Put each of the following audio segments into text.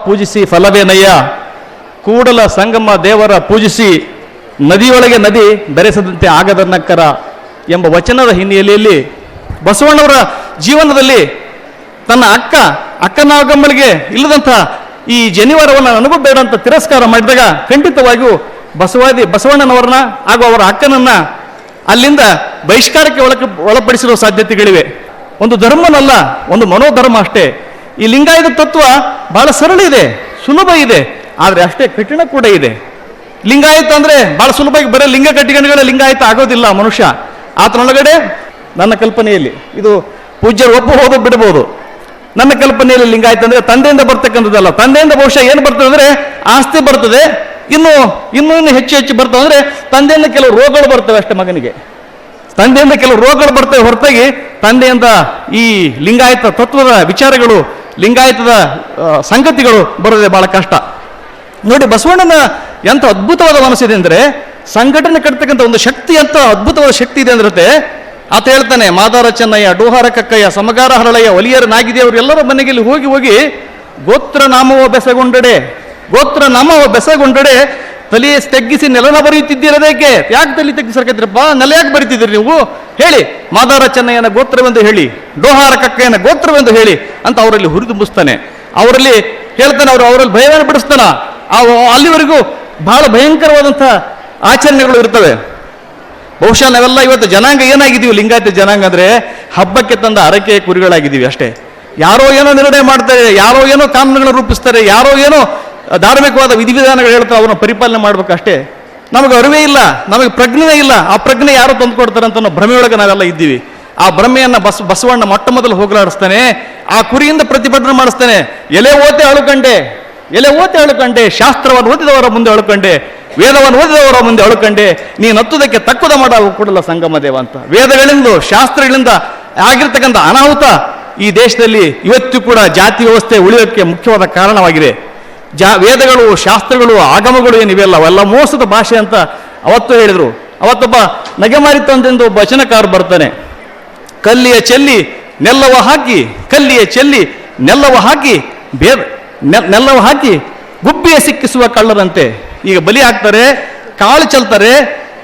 ಪೂಜಿಸಿ ಫಲವೇನಯ್ಯ, ಕೂಡಲ ಸಂಗಮ ದೇವರ ಪೂಜಿಸಿ ನದಿಯೊಳಗೆ ನದಿ ಬೆರೆಸದಂತೆ ಆಗದನ್ನಕ್ಕರ ಎಂಬ ವಚನದ ಹಿನ್ನೆಲೆಯಲ್ಲಿ ಬಸವಣ್ಣವರ ಜೀವನದಲ್ಲಿ ತನ್ನ ಅಕ್ಕನಾಗಮ್ಮಳಿಗೆ ಇಲ್ಲದಂಥ ಈ ಜನಿವಾರವನ್ನು ನನಗೂ ಬೇಡ ಅಂತ ತಿರಸ್ಕಾರ ಮಾಡಿದಾಗ ಖಂಡಿತವಾಗಿಯೂ ಬಸವಣ್ಣನವರನ್ನ ಹಾಗೂ ಅವರ ಅಕ್ಕನನ್ನ ಅಲ್ಲಿಂದ ಬಹಿಷ್ಕಾರಕ್ಕೆ ಒಳಪಡಿಸಿರುವ ಸಾಧ್ಯತೆಗಳಿವೆ. ಒಂದು ಧರ್ಮನಲ್ಲ, ಒಂದು ಮನೋಧರ್ಮ ಅಷ್ಟೇ. ಈ ಲಿಂಗಾಯತ ತತ್ವ ಬಹಳ ಸರಳ ಇದೆ, ಸುಲಭ ಇದೆ, ಆದರೆ ಅಷ್ಟೇ ಕಠಿಣ ಕೂಡ ಇದೆ. ಲಿಂಗಾಯತ ಅಂದ್ರೆ ಬಹಳ ಸುಲಭವಾಗಿ ಬರೀ ಲಿಂಗ ಕಟ್ಟಿಗೆಗಳ ಲಿಂಗಾಯತ ಆಗೋದಿಲ್ಲ ಮನುಷ್ಯ. ಆತನೊಳಗಡೆ ನನ್ನ ಕಲ್ಪನೆಯಲ್ಲಿ, ಇದು ಪೂಜ್ಯರು ಒಪ್ಪಬಹುದು ಬಿಡಬಹುದು, ನನ್ನ ಕಲ್ಪನೆಯಲ್ಲಿ ಲಿಂಗಾಯತ ಅಂದ್ರೆ ತಂದೆಯಿಂದ ಬರ್ತಕ್ಕಂಥದ್ದಲ್ಲ. ತಂದೆಯಿಂದ ಬಹುಶಃ ಏನು ಬರ್ತದೆ ಅಂದ್ರೆ ಆಸ್ತಿ ಬರ್ತದೆ, ಇನ್ನು ಹೆಚ್ಚು ಬರ್ತವೆ ಅಂದ್ರೆ ತಂದೆಯಿಂದ ಕೆಲವು ರೋಗಗಳು ಬರ್ತವೆ ಅಷ್ಟೇ. ಮಗನಿಗೆ ತಂದೆಯಿಂದ ಕೆಲವು ರೋಗಗಳು ಬರ್ತವೆ ಹೊರತಾಗಿ ತಂದೆಯಿಂದ ಈ ಲಿಂಗಾಯತ ತತ್ವದ ವಿಚಾರಗಳು, ಲಿಂಗಾಯತದ ಸಂಗತಿಗಳು ಬರೋದೇ ಬಹಳ ಕಷ್ಟ. ನೋಡಿ, ಬಸವಣ್ಣನ ಎಂಥ ಅದ್ಭುತವಾದ ಮನಸ್ಸಿದೆ ಅಂದರೆ, ಸಂಘಟನೆ ಕಟ್ತಕ್ಕಂಥ ಒಂದು ಶಕ್ತಿ ಅಂತ ಅದ್ಭುತವಾದ ಶಕ್ತಿ ಇದೆ ಅಂದಿರುತ್ತೆ. ಆತ ಹೇಳ್ತಾನೆ, ಮಾದಾರ ಚೆನ್ನಯ್ಯ, ಡೋಹಾರ ಕಕ್ಕಯ್ಯ, ಸಮಗಾರ ಹರಳಯ್ಯ, ಒಲಿಯರ ನಾಗಿದೇವರು ಎಲ್ಲರ ಮನೆಗೆ ಹೋಗಿ ಗೋತ್ರ ನಾಮವ ಬೆಸಗೊಂಡಡೆ ತಲೆ ತೆಗ್ಗಿಸಿ ನೆಲನ ಬರೆಯುತ್ತಿದ್ದೀರದೇಕೆ? ಯಾಕೆ ತಲೆ ತೆಗ್ಗಿಸರ್ಕೈತ್ರಪ್ಪ? ನೆಲ ಯಾಕೆ ಬರೀತಿದ್ದೀರಿ ನೀವು? ಹೇಳಿ, ಮಾದಾರ ಚೆನ್ನಯ್ಯನ ಗೋತ್ರವೆಂದು ಹೇಳಿ, ಡೋಹಾರ ಕಕ್ಕಯ್ಯನ ಗೋತ್ರವೆಂದು ಹೇಳಿ ಅಂತ ಅವರಲ್ಲಿ ಹುರಿದುಂಬಿಸ್ತಾನೆ. ಅವರಲ್ಲಿ ಹೇಳ್ತಾನೆ, ಅವರಲ್ಲಿ ಭಯವನ್ನು ಬಿಡಿಸ್ತಾನ. ಅಲ್ಲಿವರೆಗೂ ಬಹಳ ಭಯಂಕರವಾದಂಥ ಆಚರಣೆಗಳು ಇರ್ತವೆ. ಬಹುಶಃ ನಾವೆಲ್ಲ ಇವತ್ತು ಜನಾಂಗ ಏನಾಗಿದ್ದೀವಿ? ಲಿಂಗಾಯತ ಜನಾಂಗ ಅಂದ್ರೆ ಹಬ್ಬಕ್ಕೆ ತಂದ ಅರಕೆ ಕುರಿಗಳಾಗಿದ್ದೀವಿ ಅಷ್ಟೇ. ಯಾರೋ ಏನೋ ನಿರ್ಣಯ ಮಾಡ್ತಾರೆ, ಯಾರೋ ಏನೋ ಕಾನೂನುಗಳನ್ನು ರೂಪಿಸ್ತಾರೆ, ಯಾರೋ ಏನೋ ಧಾರ್ಮಿಕವಾದ ವಿಧಿವಿಧಾನಗಳು ಹೇಳ್ತಾರೆ, ಅವನ್ನ ಪರಿಪಾಲನೆ ಮಾಡ್ಬೇಕಷ್ಟೇ. ನಮಗೆ ಅರಿವೇ ಇಲ್ಲ, ನಮಗೆ ಪ್ರಜ್ಞೆ ಇಲ್ಲ. ಆ ಪ್ರಜ್ಞೆ ಯಾರು ತಂದುಕೊಡ್ತಾರೆ ಅಂತ ನಾವು ಭ್ರಮೆಯೊಳಗೆ ನಾವೆಲ್ಲ ಇದ್ದೀವಿ. ಆ ಭ್ರಮೆಯನ್ನ ಬಸವಣ್ಣ ಮೊಟ್ಟ ಮೊದಲು ಹೋಗಲಾಡಿಸ್ತಾನೆ. ಆ ಕುರಿಯಿಂದ ಪ್ರತಿಭಟನೆ ಮಾಡಿಸ್ತಾನೆ. ಎಲೆ ಓತೆ ಅಳುಕಂಡೆ, ಶಾಸ್ತ್ರವನ್ನು ಓದಿದವರ ಮುಂದೆ ಅಳುಕಂಡೆ, ವೇದವನ್ನು ಓದಿದವರ ಮುಂದೆ ಅಳುಕಂಡೆ, ನೀನು ಹತ್ತುದಕ್ಕೆ ತಕ್ಕುದ ಮಾಡ ಕೂಡಲ ಸಂಗಮ ದೇವ ಅಂತ. ವೇದಗಳಿಂದ, ಶಾಸ್ತ್ರಗಳಿಂದ ಆಗಿರ್ತಕ್ಕಂಥ ಅನಾಹುತ ಈ ದೇಶದಲ್ಲಿ ಇವತ್ತು ಕೂಡ ಜಾತಿ ವ್ಯವಸ್ಥೆ ಉಳಿಯೋಕ್ಕೆ ಮುಖ್ಯವಾದ ಕಾರಣವಾಗಿದೆ. ವೇದಗಳು, ಶಾಸ್ತ್ರಗಳು, ಆಗಮಗಳು ಏನಿವೆಲ್ಲ ಅವೆಲ್ಲ ಮೋಸದ ಭಾಷೆ ಅಂತ ಅವತ್ತು ಹೇಳಿದರು. ಅವತ್ತೊಬ್ಬ ನಗೆಮಾರಿ ತಂದೆಂದು ಒಬ್ಬ ವಚನಕಾರ ಬರ್ತಾನೆ. ಕಲ್ಲಿಯ ಚೆಲ್ಲಿ ನೆಲ್ಲವ ಹಾಕಿ ಗುಬ್ಬಿಯ ಸಿಕ್ಕಿಸುವ ಕಳ್ಳರಂತೆ. ಈಗ ಬಲಿ ಹಾಕ್ತಾರೆ, ಕಾಳು ಚೆಲ್ತಾರೆ,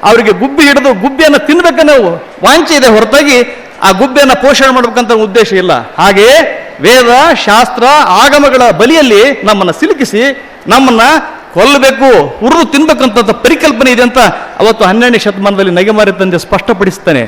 ಅವರಿಗೆ ಗುಬ್ಬಿ ಹಿಡಿದು ಗುಬ್ಬಿಯನ್ನು ತಿನ್ಬೇಕನ್ನೋ ವಾಂಚೆ ಇದೆ ಹೊರತಾಗಿ ಆ ಗುಬ್ಬಿಯನ್ನು ಪೋಷಣೆ ಮಾಡ್ಬೇಕಂತ ಉದ್ದೇಶ ಇಲ್ಲ. ಹಾಗೆಯೇ ವೇದ, ಶಾಸ್ತ್ರ, ಆಗಮಗಳ ಬಲಿಯಲ್ಲಿ ನಮ್ಮನ್ನು ಸಿಲುಕಿಸಿ ನಮ್ಮನ್ನ ಕೊಲ್ಲಬೇಕು, ಹುರಿದು ತಿನ್ಬೇಕಂತ ಪರಿಕಲ್ಪನೆ ಇದೆ ಅಂತ ಅವತ್ತು 12ನೇ ಶತಮಾನದಲ್ಲಿ ನಗೆಮಾರಿ ತಂದೆ ಸ್ಪಷ್ಟಪಡಿಸ್ತಾನೆ.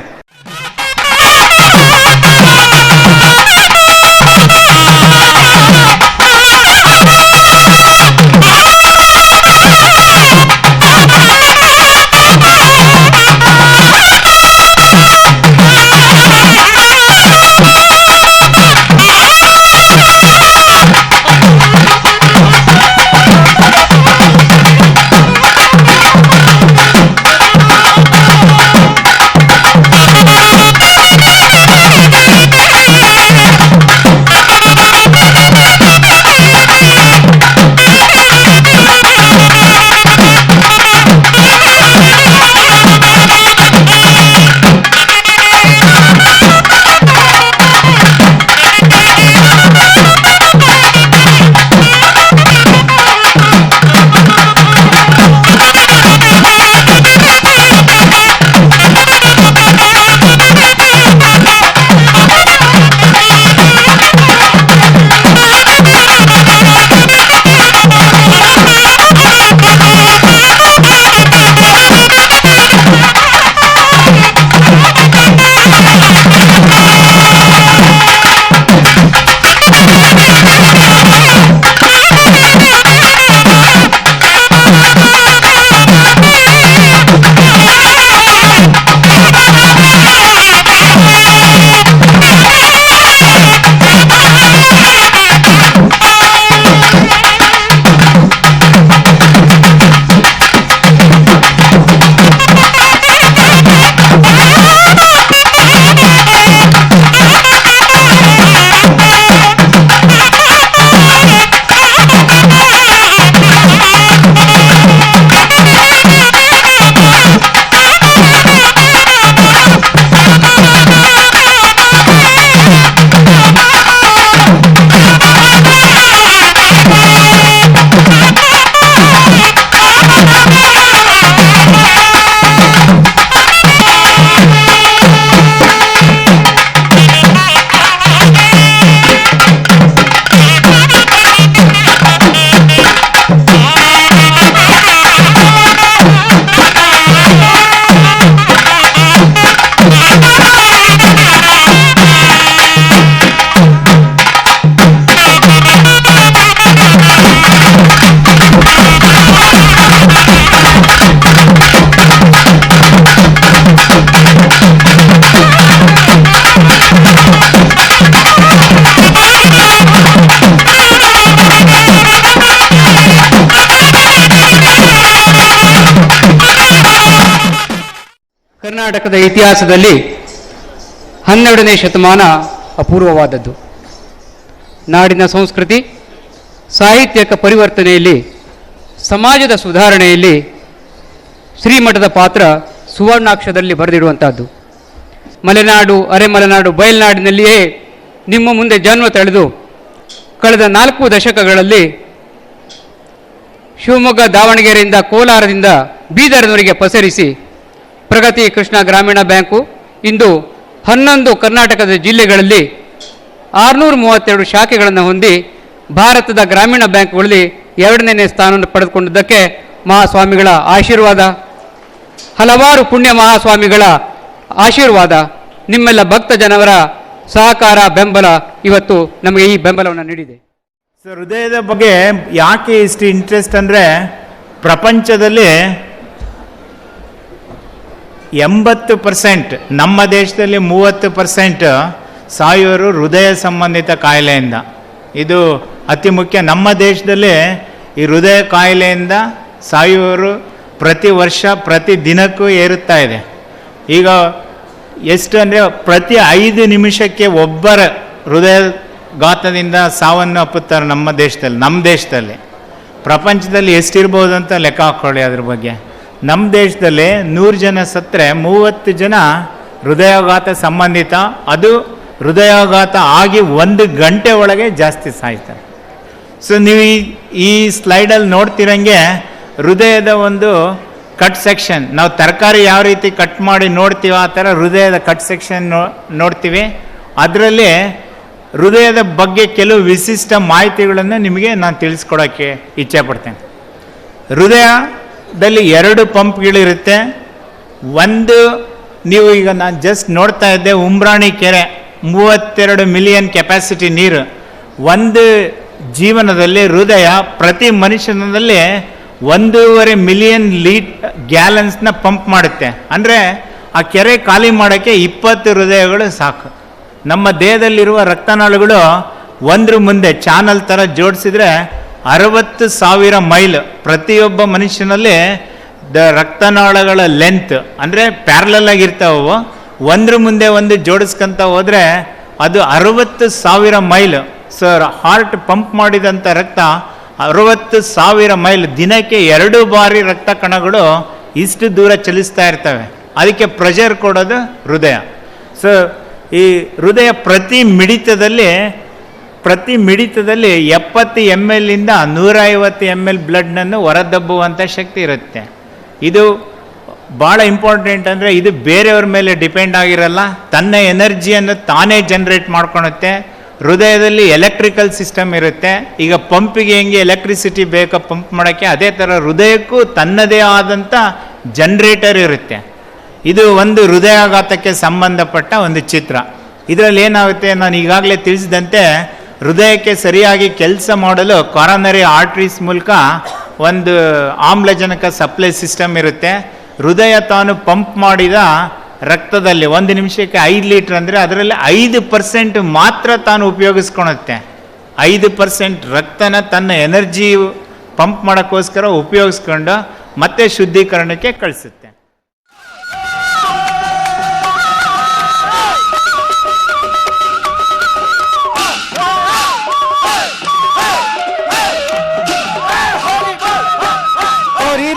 ಕರ್ನಾಟಕದ ಇತಿಹಾಸದಲ್ಲಿ 12ನೇ ಶತಮಾನ ಅಪೂರ್ವವಾದದ್ದು. ನಾಡಿನ ಸಂಸ್ಕೃತಿ, ಸಾಹಿತ್ಯಕ ಪರಿವರ್ತನೆಯಲ್ಲಿ, ಸಮಾಜದ ಸುಧಾರಣೆಯಲ್ಲಿ ಶ್ರೀಮಠದ ಪಾತ್ರ ಸುವರ್ಣಾಕ್ಷರದಲ್ಲಿ ಬರೆದಿರುವಂಥದ್ದು. ಮಲೆನಾಡು, ಅರೆಮಲೆನಾಡು, ಬಯಲ್ನಾಡಿನಲ್ಲಿಯೇ ನಿಮ್ಮ ಮುಂದೆ ಜನ್ಮ ತಳೆದು ಕಳೆದ 4 ದಶಕಗಳಲ್ಲಿ ಶಿವಮೊಗ್ಗ, ದಾವಣಗೆರೆಯಿಂದ, ಕೋಲಾರದಿಂದ ಬೀದರ್ನವರೆಗೆ ಪಸರಿಸಿ ಪ್ರಗತಿ ಕೃಷ್ಣ ಗ್ರಾಮೀಣ ಬ್ಯಾಂಕು ಇಂದು 11 ಕರ್ನಾಟಕದ ಜಿಲ್ಲೆಗಳಲ್ಲಿ 632 ಶಾಖೆಗಳನ್ನು ಹೊಂದಿ ಭಾರತದ ಗ್ರಾಮೀಣ ಬ್ಯಾಂಕ್ಗಳಲ್ಲಿ 2ನೇ ಸ್ಥಾನವನ್ನು ಪಡೆದುಕೊಂಡಿದ್ದಕ್ಕೆ ಮಹಾಸ್ವಾಮಿಗಳ ಆಶೀರ್ವಾದ, ಹಲವಾರು ಪುಣ್ಯ ಮಹಾಸ್ವಾಮಿಗಳ ಆಶೀರ್ವಾದ, ನಿಮ್ಮೆಲ್ಲ ಭಕ್ತ ಜನವರ ಸಹಕಾರ, ಬೆಂಬಲ ಇವತ್ತು ನಮಗೆ ಈ ಬೆಂಬಲವನ್ನು ನೀಡಿದೆ. ಸೊ ಹೃದಯದ ಬಗ್ಗೆ ಯಾಕೆ ಇಷ್ಟು ಇಂಟ್ರೆಸ್ಟ್ ಅಂದರೆ, ಪ್ರಪಂಚದಲ್ಲಿ 80%, ನಮ್ಮ ದೇಶದಲ್ಲಿ 30% ಸಾಯೋರು ಹೃದಯ ಸಂಬಂಧಿತ ಕಾಯಿಲೆಯಿಂದ. ಇದು ಅತಿ ಮುಖ್ಯ. ನಮ್ಮ ದೇಶದಲ್ಲಿ ಈ ಹೃದಯ ಕಾಯಿಲೆಯಿಂದ ಸಾಯುವವರು ಪ್ರತಿ ವರ್ಷ, ಪ್ರತಿ ದಿನಕ್ಕೂ ಏರುತ್ತಾ ಇದೆ. ಈಗ ಎಷ್ಟು ಅಂದರೆ ಪ್ರತಿ 5 ನಿಮಿಷಕ್ಕೆ ಒಬ್ಬರ ಹೃದಯಘಾತದಿಂದ ಸಾವನ್ನು ಅಪ್ಪುತ್ತಾರೆ ನಮ್ಮ ದೇಶದಲ್ಲಿ. ಪ್ರಪಂಚದಲ್ಲಿ ಎಷ್ಟಿರ್ಬೋದು ಅಂತ ಲೆಕ್ಕ ಹಾಕ್ಕೊಳ್ಳಿ ಅದ್ರ ಬಗ್ಗೆ. ನಮ್ಮ ದೇಶದಲ್ಲಿ 100 ಜನ ಸತ್ತರೆ 30 ಜನ ಹೃದಯಾಘಾತ ಸಂಬಂಧಿತ, ಅದು ಹೃದಯಾಘಾತ ಆಗಿ 1 ಗಂಟೆ ಒಳಗೆ ಜಾಸ್ತಿ ಸಾಯ್ತಾರೆ. ಸೊ ನೀವು ಈ ಸ್ಲೈಡಲ್ಲಿ ನೋಡ್ತಿರಂಗೆ ಹೃದಯದ ಒಂದು ಕಟ್ ಸೆಕ್ಷನ್, ನಾವು ತರಕಾರಿ ಯಾವ ರೀತಿ ಕಟ್ ಮಾಡಿ ನೋಡ್ತೀವಿ ಆ ಥರ ಹೃದಯದ ಕಟ್ ಸೆಕ್ಷನ್ ನೋಡ್ತೀವಿ. ಅದರಲ್ಲಿ ಹೃದಯದ ಬಗ್ಗೆ ಕೆಲವು ವಿಶಿಷ್ಟ ಮಾಹಿತಿಗಳನ್ನು ನಿಮಗೆ ನಾನು ತಿಳಿಸ್ಕೊಡೋಕ್ಕೆ ಇಚ್ಛೆ ಪಡ್ತೇನೆ. ಹೃದಯದಲ್ಲಿ 2 ಪಂಪ್ಗಳಿರುತ್ತೆ. ಒಂದು, ನೀವು ಈಗ ನಾನು ಜಸ್ಟ್ ನೋಡ್ತಾ ಇದ್ದೆ, ಉಮ್ರಾಣಿ ಕೆರೆ 32 ಮಿಲಿಯನ್ ಕೆಪಾಸಿಟಿ ನೀರು. ಒಂದು ಜೀವನದಲ್ಲಿ ಹೃದಯ ಪ್ರತಿ ಮನುಷ್ಯನಲ್ಲಿ 1.5 ಮಿಲಿಯನ್ ಗ್ಯಾಲನ್ಸ್ನ ಪಂಪ್ ಮಾಡುತ್ತೆ. ಅಂದರೆ ಆ ಕೆರೆ ಖಾಲಿ ಮಾಡೋಕ್ಕೆ 20 ಹೃದಯಗಳು ಸಾಕು. ನಮ್ಮ ದೇಹದಲ್ಲಿರುವ ರಕ್ತನಾಳಗಳು ಒಂದ್ರ ಮುಂದೆ ಚಾನಲ್ ಥರ ಜೋಡಿಸಿದ್ರೆ 60,000 ಮೈಲ್ ಪ್ರತಿಯೊಬ್ಬ ಮನುಷ್ಯನಲ್ಲಿ ರಕ್ತನಾಳಗಳ ಲೆಂತ್, ಅಂದರೆ ಪ್ಯಾರಲಲ್ ಆಗಿರ್ತಾವೆ, ಒಂದ್ರ ಮುಂದೆ ಒಂದು ಜೋಡಿಸ್ಕೊಂತ ಹೋದರೆ ಅದು 60,000 ಮೈಲ್. ಸರ್, ಹಾರ್ಟ್ ಪಂಪ್ ಮಾಡಿದಂಥ ರಕ್ತ 60,000 ಮೈಲ್, ದಿನಕ್ಕೆ 2 ಬಾರಿ ರಕ್ತ ಕಣಗಳು ಇಷ್ಟು ದೂರ ಚಲಿಸ್ತಾ ಇರ್ತವೆ. ಅದಕ್ಕೆ ಪ್ರೆಷರ್ ಕೊಡೋದು ಹೃದಯ. ಸೊ ಈ ಹೃದಯ ಪ್ರತಿ ಮಿಡಿತದಲ್ಲಿ 70 ml ಇಂದ 150 ml ಬ್ಲಡ್ನನ್ನು ಹೊರದಬ್ಬುವಂಥ ಶಕ್ತಿ ಇರುತ್ತೆ. ಇದು ಭಾಳ ಇಂಪಾರ್ಟೆಂಟ್. ಅಂದರೆ ಇದು ಬೇರೆಯವ್ರ ಮೇಲೆ ಡಿಪೆಂಡ್ ಆಗಿರಲ್ಲ, ತನ್ನ ಎನರ್ಜಿಯನ್ನು ತಾನೇ ಜನ್ರೇಟ್ ಮಾಡ್ಕೊಳುತ್ತೆ. ಹೃದಯದಲ್ಲಿ ಎಲೆಕ್ಟ್ರಿಕಲ್ ಸಿಸ್ಟಮ್ ಇರುತ್ತೆ. ಈಗ ಪಂಪಿಗೆ ಹೆಂಗೆ ಎಲೆಕ್ಟ್ರಿಸಿಟಿ ಬೇಕೋ ಪಂಪ್ ಮಾಡೋಕ್ಕೆ, ಅದೇ ಥರ ಹೃದಯಕ್ಕೂ ತನ್ನದೇ ಆದಂಥ ಜನ್ರೇಟರ್ ಇರುತ್ತೆ. ಇದು ಒಂದು ಹೃದಯಾಘಾತಕ್ಕೆ ಸಂಬಂಧಪಟ್ಟ ಒಂದು ಚಿತ್ರ. ಇದರಲ್ಲಿ ಏನಾಗುತ್ತೆ, ನಾನು ಈಗಾಗಲೇ ತಿಳಿಸಿದಂತೆ ಹೃದಯಕ್ಕೆ ಸರಿಯಾಗಿ ಕೆಲಸ ಮಾಡಲು ಕಾರನರಿ ಆರ್ಟ್ರೀಸ್ ಮೂಲಕ ಒಂದು ಆಮ್ಲಜನಕ ಸಪ್ಲೈ ಸಿಸ್ಟಮ್ ಇರುತ್ತೆ. ಹೃದಯ ತಾನು ಪಂಪ್ ಮಾಡಿದ ರಕ್ತದಲ್ಲಿ 1 ನಿಮಿಷಕ್ಕೆ 5 ಲೀಟ್ರ್ ಅಂದರೆ ಅದರಲ್ಲಿ 5% ಮಾತ್ರ ತಾನು ಉಪಯೋಗಿಸ್ಕೊಳುತ್ತೆ. 5% ರಕ್ತನ ತನ್ನ ಎನರ್ಜಿ ಪಂಪ್ ಮಾಡೋಕ್ಕೋಸ್ಕರ ಉಪಯೋಗಿಸ್ಕೊಂಡು ಮತ್ತೆ ಶುದ್ಧೀಕರಣಕ್ಕೆ ಕಳಿಸುತ್ತೆ. हरि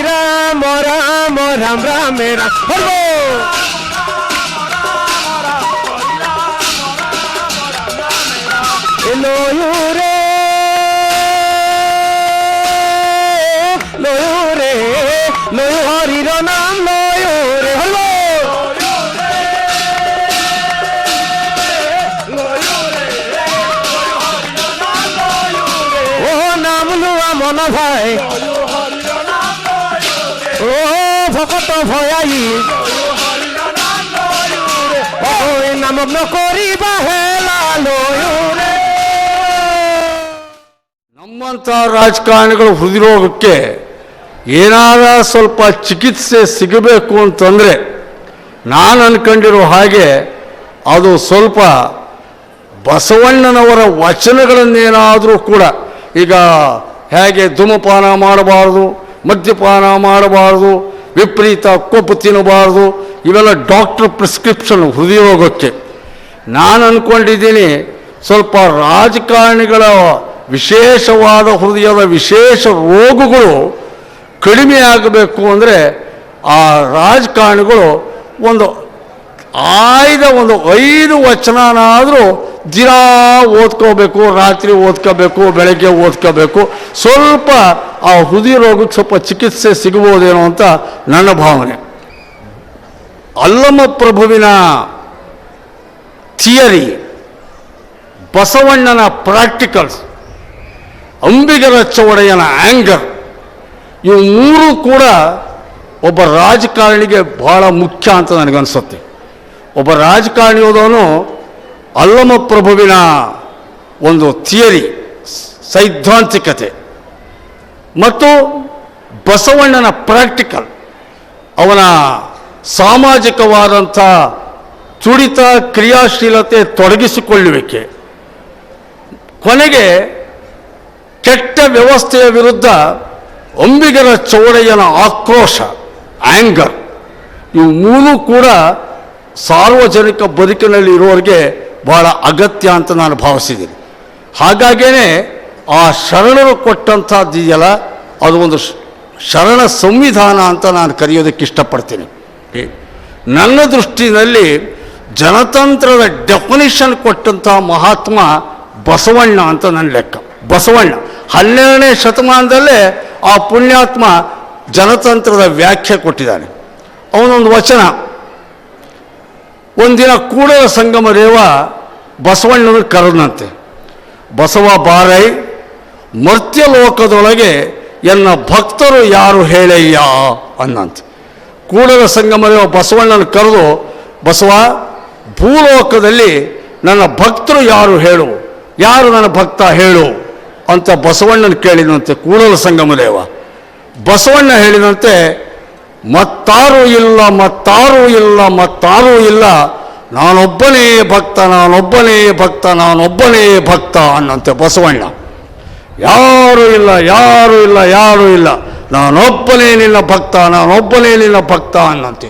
राम राम राम राम राम हरो लोयू रे लोयू रे लोयू हरि नाम लोयू रे हलो ओ नाम लुआ मन भाई ভকত ভয়াই নামক নকরিবা হেলা ಲೋಯುರೆ. ನಮ್ಮಂಥ ರಾಜಕಾರಣಿಗಳು ಹೃದಯರೋಗಕ್ಕೆ ಏನಾರ ಸ್ವಲ್ಪ ಚಿಕಿತ್ಸೆ ಸಿಗಬೇಕು ಅಂತಂದರೆ ನಾನು ಅನ್ಕೊಂಡಿರೋ ಹಾಗೆ ಅದು ಸ್ವಲ್ಪ ಬಸವಣ್ಣನವರ ವಚನಗಳನ್ನೇನಾದರೂ ಕೂಡ, ಈಗ ಹೇಗೆ ಧೂಮಪಾನ ಮಾಡಬಾರ್ದು, ಮದ್ಯಪಾನ ಮಾಡಬಾರ್ದು, ವಿಪರೀತ ಕೊಬ್ಬು ತಿನ್ನಬಾರ್ದು, ಇವೆಲ್ಲ ಡಾಕ್ಟರ್ ಪ್ರಿಸ್ಕ್ರಿಪ್ಷನ್ ಹೃದಯ ರೋಗಕ್ಕೆ. ನಾನು ಅಂದ್ಕೊಂಡಿದ್ದೀನಿ ಸ್ವಲ್ಪ ರಾಜಕಾರಣಿಗಳ ವಿಶೇಷವಾದ ಹೃದಯದ ವಿಶೇಷ ರೋಗಗಳು ಕಡಿಮೆ ಆಗಬೇಕು ಅಂದರೆ ಆ ರಾಜಕಾರಣಿಗಳು ಒಂದು 5 ವಚನನಾದರೂ ದಿನ ಓದ್ಕೋಬೇಕು, ರಾತ್ರಿ ಓದ್ಕೋಬೇಕು, ಬೆಳಗ್ಗೆ ಓದ್ಕೋಬೇಕು. ಸ್ವಲ್ಪ ಆ ಹೃದಯ ರೋಗಕ್ಕೆ ಸ್ವಲ್ಪ ಚಿಕಿತ್ಸೆ ಸಿಗಬಹುದೇನೋ ಅಂತ ನನ್ನ ಭಾವನೆ. ಅಲ್ಲಮ ಪ್ರಭುವಿನ ಥಿಯರಿ, ಬಸವಣ್ಣನ ಪ್ರಾಕ್ಟಿಕಲ್ಸ್, ಅಂಬಿಗರ ಚೌಡಯ್ಯನ ಆ್ಯಂಗರ್, ಇವು ಮೂರು ಕೂಡ ಒಬ್ಬ ರಾಜಕಾರಣಿಗೆ ಬಹಳ ಮುಖ್ಯ ಅಂತ ನನಗನ್ಸುತ್ತೆ. ಒಬ್ಬ ರಾಜಕಾರಣಿ ಹೋದವನು ಅಲ್ಲಮ ಪ್ರಭುವಿನ ಒಂದು ಥಿಯರಿ, ಸೈದ್ಧಾಂತಿಕತೆ ಮತ್ತು ಬಸವಣ್ಣನ ಪ್ರಾಕ್ಟಿಕಲ್, ಅವನ ಸಾಮಾಜಿಕವಾದಂಥ ತುಡಿತ, ಕ್ರಿಯಾಶೀಲತೆ, ತೊಡಗಿಸಿಕೊಳ್ಳುವಿಕೆ, ಕೊನೆಗೆ ಕೆಟ್ಟ ವ್ಯವಸ್ಥೆಯ ವಿರುದ್ಧ ಅಂಬಿಗರ ಚೌಡಯ್ಯನ ಆಕ್ರೋಶ, ಆ್ಯಂಗರ್, ಇವು ಮೂರು ಕೂಡ ಸಾರ್ವಜನಿಕ ಬದುಕಿನಲ್ಲಿ ಇರುವವರಿಗೆ ಬಹಳ ಅಗತ್ಯ ಅಂತ ನಾನು ಭಾವಿಸಿದ್ದೀನಿ. ಹಾಗಾಗೇ ಆ ಶರಣರು ಕೊಟ್ಟಂಥದ್ದಿದೆಯಲ್ಲ, ಅದು ಒಂದು ಶರಣ ಸಂವಿಧಾನ ಅಂತ ನಾನು ಕರೆಯೋದಕ್ಕೆ ಇಷ್ಟಪಡ್ತೀನಿ. ನನ್ನ ದೃಷ್ಟಿನಲ್ಲಿ ಜನತಂತ್ರದ ಡೆಫಿನಿಷನ್ ಕೊಟ್ಟಂಥ ಮಹಾತ್ಮ ಬಸವಣ್ಣ ಅಂತ ನನ್ನ ಲೆಕ್ಕ. ಬಸವಣ್ಣ 12ನೇ ಶತಮಾನದಲ್ಲೇ ಆ ಪುಣ್ಯಾತ್ಮ ಜನತಂತ್ರದ ವ್ಯಾಖ್ಯೆ ಕೊಟ್ಟಿದ್ದಾನೆ. ಅವನೊಂದು ವಚನ, ಒಂದಿನ ಕೂಡಲ ಸಂಗಮ ದೇವ ಬಸವಣ್ಣನ ಕರೆದಂತೆ, ಬಸವ ಬಾರೈ ಮರ್ತ್ಯಲೋಕದೊಳಗೆ ಎನ್ನ ಭಕ್ತರು ಯಾರು ಹೇಳಯ್ಯ ಅನ್ನಂತೆ. ಕೂಡಲ ಸಂಗಮ ದೇವ ಬಸವಣ್ಣನ ಕರೆದು, ಬಸವ ಭೂಲೋಕದಲ್ಲಿ ನನ್ನ ಭಕ್ತರು ಯಾರು ಹೇಳು, ಯಾರು ನನ್ನ ಭಕ್ತ ಹೇಳು ಅಂತ ಬಸವಣ್ಣನ ಕೇಳಿದಂತೆ ಕೂಡಲ ಸಂಗಮ ದೇವ. ಬಸವಣ್ಣ ಹೇಳಿದಂತೆ, ಮತ್ತಾರೂ ಇಲ್ಲ, ಮತ್ತಾರೂ ಇಲ್ಲ, ಮತ್ತಾರೂ ಇಲ್ಲ, ನಾನೊಬ್ಬನೇ ಭಕ್ತ, ನಾನೊಬ್ಬನೇ ಭಕ್ತ, ನಾನೊಬ್ಬನೇ ಭಕ್ತ ಅನ್ನಂತೆ ಬಸವಣ್ಣ. ಯಾರೂ ಇಲ್ಲ, ಯಾರೂ ಇಲ್ಲ, ಯಾರೂ ಇಲ್ಲ, ನಾನೊಬ್ಬನೇ ನಿನ್ನ ಭಕ್ತ, ನಾನೊಬ್ಬನೇ ನಿನ್ನ ಭಕ್ತ ಅನ್ನಂತೆ.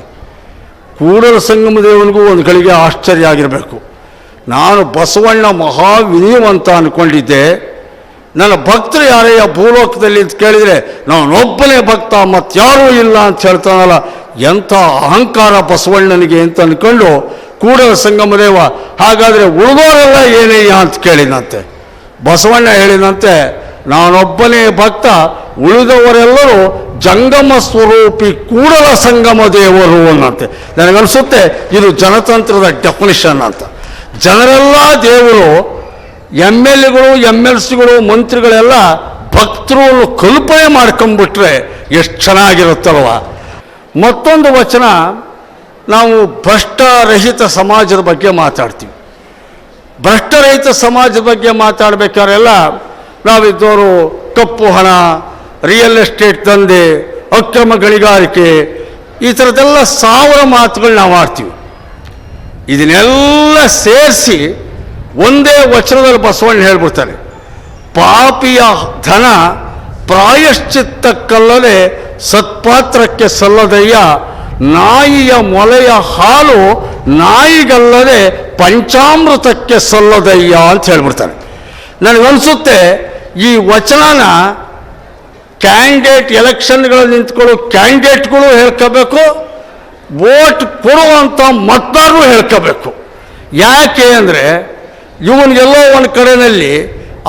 ಕೂಡಲ ಸಂಗಮ ದೇವನಿಗೂ ಒಂದು ಗಳಿಗೆ ಆಶ್ಚರ್ಯ ಆಗಿರಬೇಕು. ನಾನು ಬಸವಣ್ಣ ಮಹಾವಿನಯವಂತ ಅಂದ್ಕೊಂಡಿದ್ದೆ, ನನ್ನ ಭಕ್ತರು ಯಾರಯ್ಯ ಭೂಲೋಕದಲ್ಲಿ ಅಂತ ಕೇಳಿದರೆ ನಾನೊಬ್ಬನೇ ಭಕ್ತ, ಮತ್ತಾರೂ ಇಲ್ಲ ಅಂತ ಹೇಳ್ತಾನಲ್ಲ, ಎಂಥ ಅಹಂಕಾರ ಬಸವಣ್ಣನಿಗೆ ಅಂತ ಅಂದ್ಕೊಂಡು ಕೂಡಲ ಸಂಗಮ ದೇವ, ಹಾಗಾದರೆ ಉಳಿದವರೆಲ್ಲ ಏನಯ್ಯ ಅಂತ ಕೇಳಿದಂತೆ. ಬಸವಣ್ಣ ಹೇಳಿದಂತೆ, ನಾನೊಬ್ಬನೇ ಭಕ್ತ, ಉಳಿದವರೆಲ್ಲರೂ ಜಂಗಮ ಸ್ವರೂಪಿ ಕೂಡಲ ಸಂಗಮ ದೇವರು ಅನ್ನಂತೆ. ನನಗನ್ಸುತ್ತೆ ಇದು ಜನತಂತ್ರದ ಡೆಫಿನಿಷನ್ ಅಂತ. ಜನರೆಲ್ಲ ದೇವರು, MLAಗಳು, MLCಗಳು, ಮಂತ್ರಿಗಳೆಲ್ಲ ಭಕ್ತರು ಕಲ್ಪನೆ ಮಾಡ್ಕೊಂಡ್ಬಿಟ್ರೆ ಎಷ್ಟು ಚೆನ್ನಾಗಿರುತ್ತಲ್ವ. ಮತ್ತೊಂದು ವಚನ, ನಾವು ಭ್ರಷ್ಟರಹಿತ ಸಮಾಜದ ಬಗ್ಗೆ ಮಾತಾಡ್ತೀವಿ. ಭ್ರಷ್ಟರಹಿತ ಸಮಾಜದ ಬಗ್ಗೆ ಮಾತಾಡಬೇಕಾದ್ರೆಲ್ಲ ನಾವಿದ್ದವರು ಕಪ್ಪು ಹಣ, ರಿಯಲ್ ಎಸ್ಟೇಟ್ ದಂಧೆ, ಅಕ್ರಮ ಗಣಿಗಾರಿಕೆ, ಈ ಥರದ್ದೆಲ್ಲ 1000 ಮಾತುಗಳು ನಾವು ಆಡ್ತೀವಿ. ಇದನ್ನೆಲ್ಲ ಸೇರಿಸಿ ಒಂದೇ ವಚನದಲ್ಲಿ ಬಸವಣ್ಣ ಹೇಳ್ಬಿಡ್ತಾರೆ, ಪಾಪಿಯ ಧನ ಪ್ರಾಯಶ್ಚಿತ್ತಕ್ಕಲ್ಲದೆ ಸತ್ಪಾತ್ರಕ್ಕೆ ಸಲ್ಲದಯ್ಯ, ನಾಯಿಯ ಮೊಲೆಯ ಹಾಲು ನಾಯಿಗಲ್ಲದೆ ಪಂಚಾಮೃತಕ್ಕೆ ಸಲ್ಲದಯ್ಯ ಅಂತ ಹೇಳ್ಬಿಡ್ತಾರೆ. ನನಗನ್ಸುತ್ತೆ ಈ ವಚನನ ಕ್ಯಾಂಡಿಡೇಟ್, ಎಲೆಕ್ಷನ್ಗಳಲ್ಲಿ ನಿಂತ್ಕೊಳ್ಳೋ ಕ್ಯಾಂಡಿಡೇಟ್ಗಳು ಹೇಳ್ಕೋಬೇಕು, ವೋಟ್ ಕೊಡುವಂಥ ಮತದಾರರು ಹೇಳ್ಕೋಬೇಕು. ಯಾಕೆ ಅಂದರೆ ಇವನಿಗೆಲ್ಲೋ ಒಂದು ಕಡೆಯಲ್ಲಿ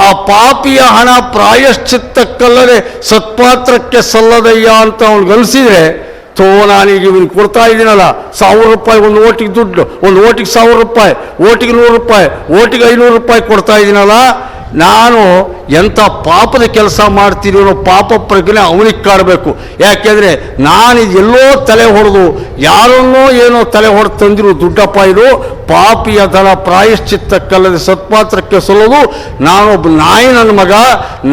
ಆ ಪಾಪಿಯ ಹಣ ಪ್ರಾಯಶ್ಚಿತ್ತಕ್ಕಲ್ಲದೆ ಸತ್ಪಾತ್ರಕ್ಕೆ ಸಲ್ಲದಯ್ಯ ಅಂತ ಅವನಿಗನ್ಸಿದ್ರೆ, ನಾನೀಗ ಇವನು ಕೊಡ್ತಾ ಇದ್ದೀನಲ್ಲ 1000 ರೂಪಾಯಿ ಒಂದು ಓಟಿಗೆ ದುಡ್ಡು, ಒಂದು ಓಟಿಗೆ 1000 ರೂಪಾಯಿ, ಓಟಿಗೆ 100 ರೂಪಾಯಿ, ಓಟಿಗೆ 500 ರೂಪಾಯಿ ಕೊಡ್ತಾ ಇದ್ದೀನಲ್ಲ, ನಾನು ಎಂಥ ಪಾಪದ ಕೆಲಸ ಮಾಡ್ತೀನಿ ಅನ್ನೋ ಪಾಪ ಪ್ರಜ್ಞೆ ಅವನಿಗೆ ಕಾಡಬೇಕು. ಯಾಕೆಂದರೆ ನಾನು ಎಲ್ಲೋ ತಲೆ ಹೊಡೆದು ಯಾರನ್ನೋ ಏನೋ ತಲೆ ಹೊಡೆದು ತಂದಿರು ದುಡ್ಡಪ್ಪ, ಇದು ಪಾಪಿಯ ಧನ ಪ್ರಾಯಶ್ಚಿತ್ತಕ್ಕಲ್ಲದೆ ಸತ್ಪಾತ್ರಕ್ಕೆ ಸಲ್ಲೋದು, ನಾನೊಬ್ಬ ನಾಯಿ, ನನ್ನ ಮಗ,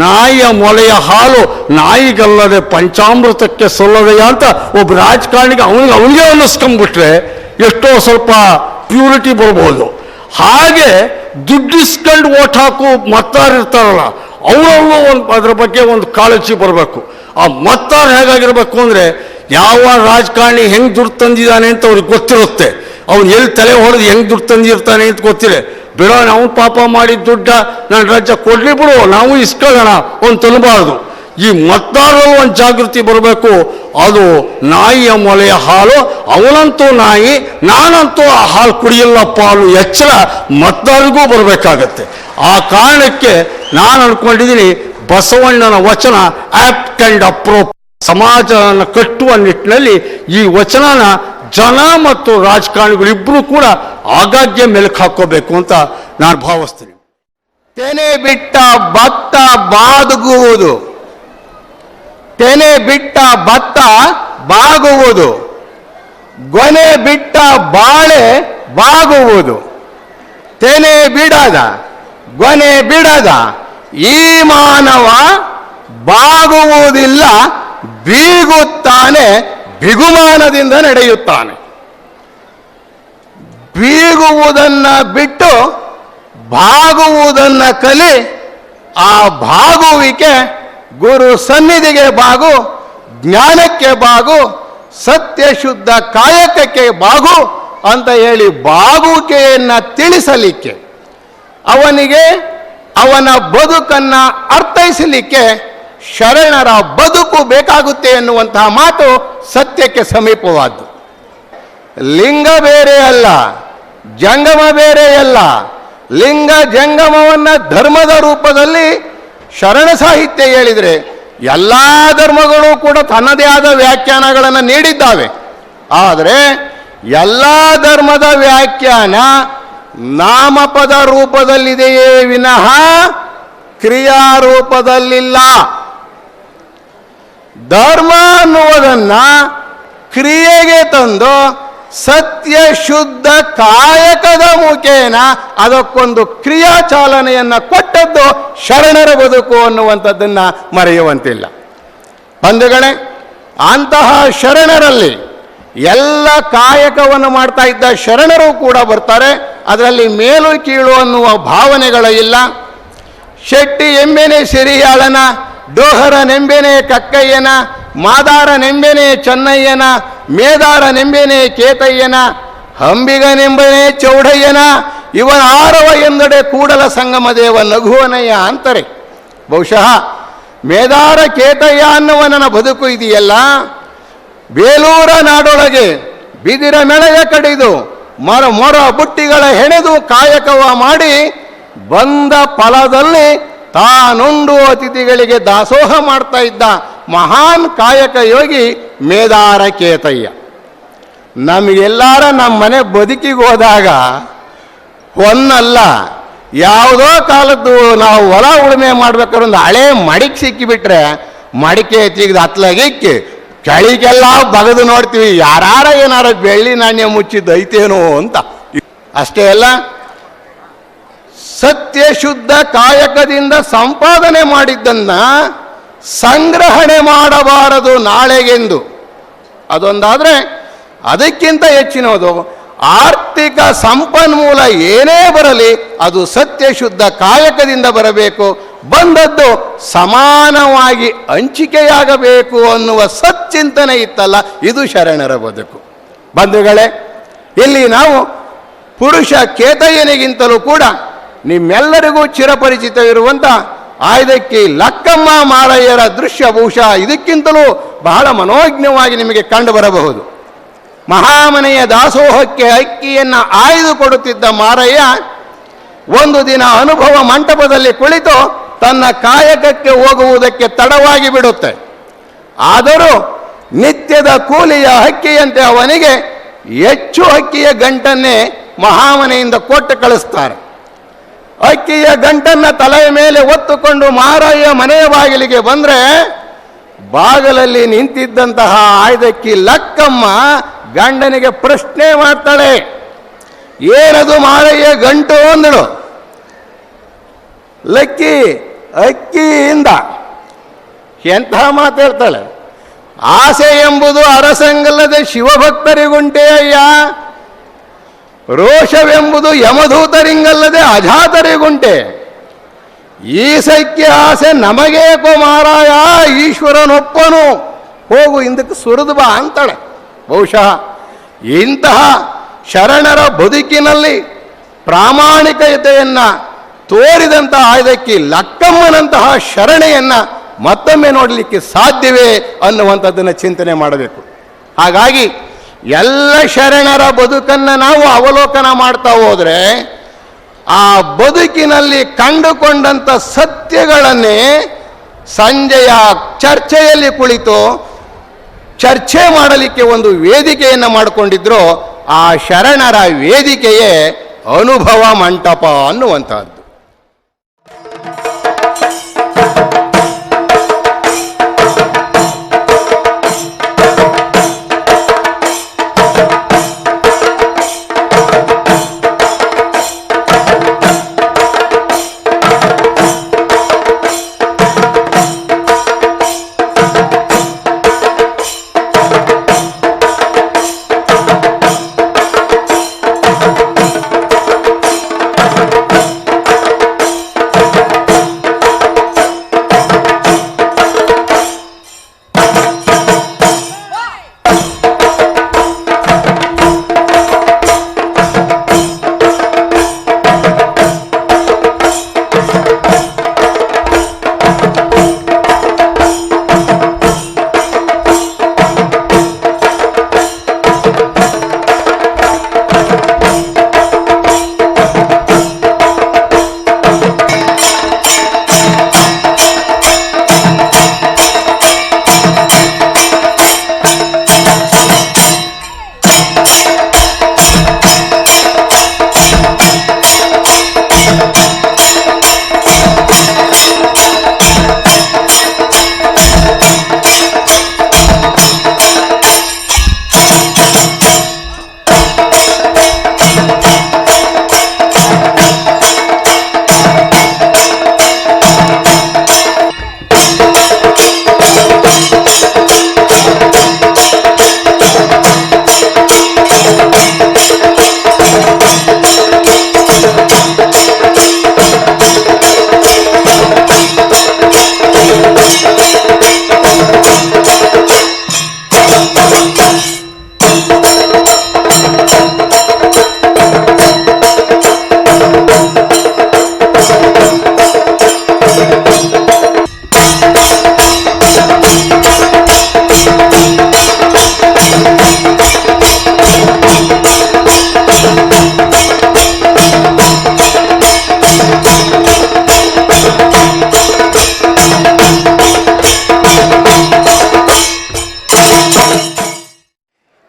ನಾಯಿಯ ಮೊಲೆಯ ಹಾಲು ನಾಯಿಗಲ್ಲದೆ ಪಂಚಾಮೃತಕ್ಕೆ ಸಲ್ಲದೆಯ ಅಂತ ಒಬ್ಬ ರಾಜಕಾರಣಿಗೆ ಅವನಿಗೆ ಅನ್ನಿಸ್ಕೊಂಡ್ಬಿಟ್ರೆ ಎಷ್ಟೋ ಸ್ವಲ್ಪ ಪ್ಯೂರಿಟಿ ಬರ್ಬೋದು. ಹಾಗೆ ದುಡ್ಡಿಸ್ಕೊಂಡು ಓಟ್ ಹಾಕು ಮತದಾರರು ಇರ್ತಾರಲ್ಲ, ಅವರಲ್ಲೂ ಅದರ ಬಗ್ಗೆ ಒಂದು ಕಾಳಜಿ ಬರಬೇಕು. ಆ ಮತದಾರ ಹೇಗಾಗಿರ್ಬೇಕು ಅಂದರೆ ಯಾವ ರಾಜಕಾರಣಿ ಹೆಂಗೆ ದುಡ್ಡು ತಂದಿದ್ದಾನೆ ಅಂತ ಅವ್ರಿಗೆ ಗೊತ್ತಿರುತ್ತೆ. ಅವ್ನು ಎಲ್ಲಿ ತಲೆ ಹೊಡೆದು ಹೆಂಗೆ ದುಡ್ಡು ತಂದಿರ್ತಾನೆ ಅಂತ ಗೊತ್ತಿದೆ. ಬಿಡೋ ನಾವು ಪಾಪ ಮಾಡಿದ ದುಡ್ಡ ನನ್ನ ರಾಜ್ಯ ಕೊಡ್ಲಿ ಬಿಡು, ನಾವು ಇಸ್ಕೊಳ್ಳೋಣ ಅವ್ನು ತಲಬಾರ್ದು. ಈ ಮತದಾರರು ಒಂದು ಜಾಗೃತಿ ಬರಬೇಕು. ಅದು ನಾಯಿಯ ಮೊಲೆಯ ಹಾಲು, ಅವನಂತೂ ನಾಯಿ, ನಾನಂತೂ ಆ ಹಾಲು ಕುಡಿಯಲ್ಲಪ್ಪ ಅನ್ನೋ ಎಚ್ಚರ ಮತದಾರರಿಗೂ ಬರಬೇಕಾಗತ್ತೆ. ಆ ಕಾರಣಕ್ಕೆ ನಾನು ಅನ್ಕೊಂಡಿದ್ದೀನಿ ಬಸವಣ್ಣನ ವಚನ ಆಪ್ಟ್ ಆ್ಯಂಡ್ ಅಪ್ರೋಪ್, ಸಮಾಜವನ್ನು ಕಟ್ಟುವ ನಿಟ್ಟಿನಲ್ಲಿ ಈ ವಚನನ ಜನ ಮತ್ತು ರಾಜಕಾರಣಿಗಳಿಬ್ಬರೂ ಕೂಡ ಆಗಾಗ್ಗೆ ಮೆಲುಕು ಹಾಕೋಬೇಕು ಅಂತ ನಾನು ಭಾವಿಸ್ತೀನಿ. ತೆನೆ ಬಿಟ್ಟ ಭತ್ತ ಬಾಗುವುದು, ತೆನೆ ಬಿಟ್ಟ ಭತ್ತ ಬಾಗುವುದು, ಗೊನೆ ಬಿಟ್ಟ ಬಾಳೆ ಬಾಗುವುದು. ತೆನೆ ಬಿಡದ ಗೊನೆ ಬಿಡದ ಈ ಮಾನವ ಬಾಗುವುದಿಲ್ಲ, ಬೀಗುತ್ತಾನೆ, ಬಿಗುಮಾನದಿಂದ ನಡೆಯುತ್ತಾನೆ. ಬೀಗುವುದನ್ನ ಬಿಟ್ಟು ಬಾಗುವುದನ್ನ ಕಲಿ. ಆ ಬಾಗುವಿಕೆ ಗುರು ಸನ್ನಿಧಿಗೆ ಬಾಗು, ಜ್ಞಾನಕ್ಕೆ ಬಾಗು, ಸತ್ಯ ಶುದ್ಧ ಕಾಯಕಕ್ಕೆ ಬಾಗು ಅಂತ ಹೇಳಿ ಬಾಗುವಿಕೆಯನ್ನು ತಿಳಿಸಲಿಕ್ಕೆ, ಅವನಿಗೆ ಅವನ ಬದುಕನ್ನ ಅರ್ಥೈಸಲಿಕ್ಕೆ ಶರಣರ ಬದುಕು ಬೇಕಾಗುತ್ತೆ ಎನ್ನುವಂತಹ ಮಾತು ಸತ್ಯಕ್ಕೆ ಸಮೀಪವಾದ್ದು. ಲಿಂಗ ಬೇರೆ ಅಲ್ಲ, ಜಂಗಮ ಬೇರೆ ಅಲ್ಲ. ಲಿಂಗ ಜಂಗಮವನ್ನ ಧರ್ಮದ ರೂಪದಲ್ಲಿ ಶರಣ ಸಾಹಿತ್ಯ ಹೇಳಿದರೆ ಎಲ್ಲ ಧರ್ಮಗಳು ಕೂಡ ತನ್ನದೇ ಆದ ವ್ಯಾಖ್ಯಾನಗಳನ್ನು ನೀಡಿದ್ದಾವೆ. ಆದರೆ ಎಲ್ಲ ಧರ್ಮದ ವ್ಯಾಖ್ಯಾನ ನಾಮಪದ ರೂಪದಲ್ಲಿದೆಯೇ ವಿನಃ ಕ್ರಿಯಾರೂಪದಲ್ಲಿಲ್ಲ. ಧರ್ಮ ಅನ್ನುವುದನ್ನ ಕ್ರಿಯೆಗೆ ತಂದು ಸತ್ಯ ಶುದ್ಧ ಕಾಯಕದ ಮುಖೇನ ಅದಕ್ಕೊಂದು ಕ್ರಿಯಾಚಾಲನೆಯನ್ನು ಕೊಟ್ಟದ್ದು ಶರಣರ ಬದುಕು ಅನ್ನುವಂಥದ್ದನ್ನ ಮರೆಯುವಂತಿಲ್ಲ. ಬಂಧುಗಳೇ, ಅಂತಹ ಶರಣರಲ್ಲಿ ಎಲ್ಲ ಕಾಯಕವನ್ನು ಮಾಡ್ತಾ ಇದ್ದ ಶರಣರು ಕೂಡ ಬರ್ತಾರೆ. ಅದರಲ್ಲಿ ಮೇಲು ಕೀಳು ಅನ್ನುವ ಭಾವನೆಗಳ ಇಲ್ಲ. ಶೆಟ್ಟಿ ಎಂಬೆನೆ ಸಿರಿಯಾಳನ, ಡೋಹರ ನೆಂಬೆನೆ ಕಕ್ಕಯ್ಯನ, ಮಾದಾರ ನೆಂಬೆನೆ ಚೆನ್ನಯ್ಯನ, ಮೇದಾರ ನೆಂಬೆನೆ ಕೇತಯ್ಯನ, ಹಂಬಿಗನೆಂಬನೆ ಚೌಡಯ್ಯನ, ಇವನ ಆರವ ಎಂದಡೆ ಕೂಡಲ ಸಂಗಮ ದೇವ ನಗುವನಯ್ಯ ಅಂತಾರೆ. ಬಹುಶಃ ಮೇದಾರ ಕೇತಯ್ಯ ಅನ್ನುವನ ಬದುಕು ಇದೆಯಲ್ಲ, ಬೇಲೂರ ನಾಡೊಳಗೆ ಬಿದಿರ ಮೆಳೆಯ ಕಡಿದು ಮೊರ ಬುಟ್ಟಿಗಳ ಹೆಣೆದು ಕಾಯಕವ ಮಾಡಿ ಬಂದ ಫಲದಲ್ಲಿ ತಾನುಂಡು ಅತಿಥಿಗಳಿಗೆ ದಾಸೋಹ ಮಾಡ್ತಾ ಇದ್ದ ಮಹಾನ್ ಕಾಯಕ ಯೋಗಿ ಮೇದಾರ ಕೇತಯ್ಯ. ನಮಗೆಲ್ಲಾರ ನಮ್ಮ ಮನೆ ಬದುಕಿಗೆ ಹೋದಾಗ ಹೊನ್ನಲ್ಲ, ಯಾವುದೋ ಕಾಲದ್ದು ನಾವು ಹೊಲ ಉಳುಮೆ ಮಾಡ್ಬೇಕಾದ್ರೆ ಒಂದು ಹಳೆ ಮಡಿಕೆ ಸಿಕ್ಕಿಬಿಟ್ರೆ ಮಡಿಕೆ ತೆಗೆದು ಹತ್ಲಾಗಿಕ್ಕಿ ಚಳಿಗೆಲ್ಲ ಬಗದು ನೋಡ್ತೀವಿ, ಯಾರ ಏನಾರ ಬೆಳ್ಳಿ ನಾಣ್ಯ ಮುಚ್ಚಿದ್ದು ಐತೇನೋ ಅಂತ. ಅಷ್ಟೇ ಅಲ್ಲ, ಸತ್ಯ ಶುದ್ಧ ಕಾಯಕದಿಂದ ಸಂಪಾದನೆ ಮಾಡಿದ್ದನ್ನ ಸಂಗ್ರಹಣೆ ಮಾಡಬಾರದು ನಾಳೆಗೆಂದು. ಅದೊಂದಾದರೆ ಅದಕ್ಕಿಂತ ಹೆಚ್ಚಿನದು ಆರ್ಥಿಕ ಸಂಪನ್ಮೂಲ ಏನೇ ಬರಲಿ ಅದು ಸತ್ಯ ಶುದ್ಧ ಕಾಯಕದಿಂದ ಬರಬೇಕು. ಬಂದದ್ದು ಸಮಾನವಾಗಿ ಹಂಚಿಕೆಯಾಗಬೇಕು ಅನ್ನುವ ಸಚ್ಚಿಂತನೆ ಇತ್ತಲ್ಲ, ಇದು ಶರಣರ ಬದುಕು. ಬಂಧುಗಳೇ, ಇಲ್ಲಿ ನಾವು ಪುರುಷ ಕೇತಯ್ಯನಿಗಿಂತಲೂ ಕೂಡ ನಿಮ್ಮೆಲ್ಲರಿಗೂ ಚಿರಪರಿಚಿತವಿರುವಂಥ ಆಯ್ದಕ್ಕಿ ಲಕ್ಕಮ್ಮ ಮಾರಯ್ಯರ ದೃಶ್ಯ ಬಹುಶಃ ಇದಕ್ಕಿಂತಲೂ ಬಹಳ ಮನೋಜ್ಞವಾಗಿ ನಿಮಗೆ ಕಂಡು ಬರಬಹುದು. ಮಹಾಮನೆಯ ದಾಸೋಹಕ್ಕೆ ಅಕ್ಕಿಯನ್ನು ಆಯ್ದು ಕೊಡುತ್ತಿದ್ದ ಮಾರಯ್ಯ ಒಂದು ದಿನ ಅನುಭವ ಮಂಟಪದಲ್ಲಿ ಕುಳಿತು ತನ್ನ ಕಾಯಕಕ್ಕೆ ಹೋಗುವುದಕ್ಕೆ ತಡವಾಗಿ ಬಿಡುತ್ತೆ. ಆದರೂ ನಿತ್ಯದ ಕೂಲಿಯ ಹಕ್ಕಿಯಂತೆ ಅವನಿಗೆ ಹೆಚ್ಚು ಹಕ್ಕಿಯ ಗಂಟನ್ನೇ ಮಹಾಮನೆಯಿಂದ ಕೊಟ್ಟು ಕಳಿಸ್ತಾರೆ. ಅಕ್ಕಿಯ ಗಂಟನ್ನ ತಲೆಯ ಮೇಲೆ ಹೊತ್ತುಕೊಂಡು ಮಾರಯ್ಯ ಮನೆಯ ಬಾಗಿಲಿಗೆ ಬಂದರೆ ಬಾಗಲಲ್ಲಿ ನಿಂತಿದ್ದಂತಹ ಆಯ್ದಕ್ಕಿ ಲಕ್ಕಮ್ಮ ಗಂಡನಿಗೆ ಪ್ರಶ್ನೆ ಮಾಡ್ತಾಳೆ, ಏನದು ಮಾರಯ್ಯ ಗಂಟು ಅಂದಳು. ಲಕ್ಕಿ ಅಕ್ಕಿಯಿಂದ ಎಂಥ ಮಾತಾಡ್ತಾಳೆ, ಆಸೆ ಎಂಬುದು ಅರಸಂಗಲ್ಲದೆ ಶಿವಭಕ್ತರಿಗುಂಟೆ ಅಯ್ಯ, ರೋಷವೆಂಬುದು ಯಮದೂತರಿಂಗಲ್ಲದೆ ಅಜಾತರಿಗುಂಟೆ, ಈ ಸೈಕ್ಯ ಆಸೆ ನಮಗೇಕೋ ಮಾರಾಯ, ಈಶ್ವರನೊಪ್ಪನು, ಹೋಗು ಹಿಂದಕ್ಕೆ ಸುರಿದು ಬಾ ಅಂತಾಳೆ. ಬಹುಶಃ ಇಂತಹ ಶರಣರ ಬದುಕಿನಲ್ಲಿ ಪ್ರಾಮಾಣಿಕತೆಯನ್ನು ತೋರಿದಂತಹ ಇದಕ್ಕೆ ಲಕ್ಕಮ್ಮನಂತಹ ಶರಣೆಯನ್ನು ಮತ್ತೊಮ್ಮೆ ನೋಡಲಿಕ್ಕೆ ಸಾಧ್ಯವೇ ಅನ್ನುವಂಥದ್ದನ್ನು ಚಿಂತನೆ ಮಾಡಬೇಕು. ಹಾಗಾಗಿ ಎಲ್ಲ ಶರಣರ ಬದುಕನ್ನು ನಾವು ಅವಲೋಕನ ಮಾಡ್ತಾ ಹೋದರೆ ಆ ಬದುಕಿನಲ್ಲಿ ಕಂಡುಕೊಂಡಂಥ ಸತ್ಯಗಳನ್ನೇ ಸಂಜೆಯ ಚರ್ಚೆಯಲ್ಲಿ ಕುಳಿತು ಚರ್ಚೆ ಮಾಡಲಿಕ್ಕೆ ಒಂದು ವೇದಿಕೆಯನ್ನು ಮಾಡಿಕೊಂಡಿದ್ರು. ಆ ಶರಣರ ವೇದಿಕೆಯೇ ಅನುಭವ ಮಂಟಪ ಅನ್ನುವಂಥದ್ದು.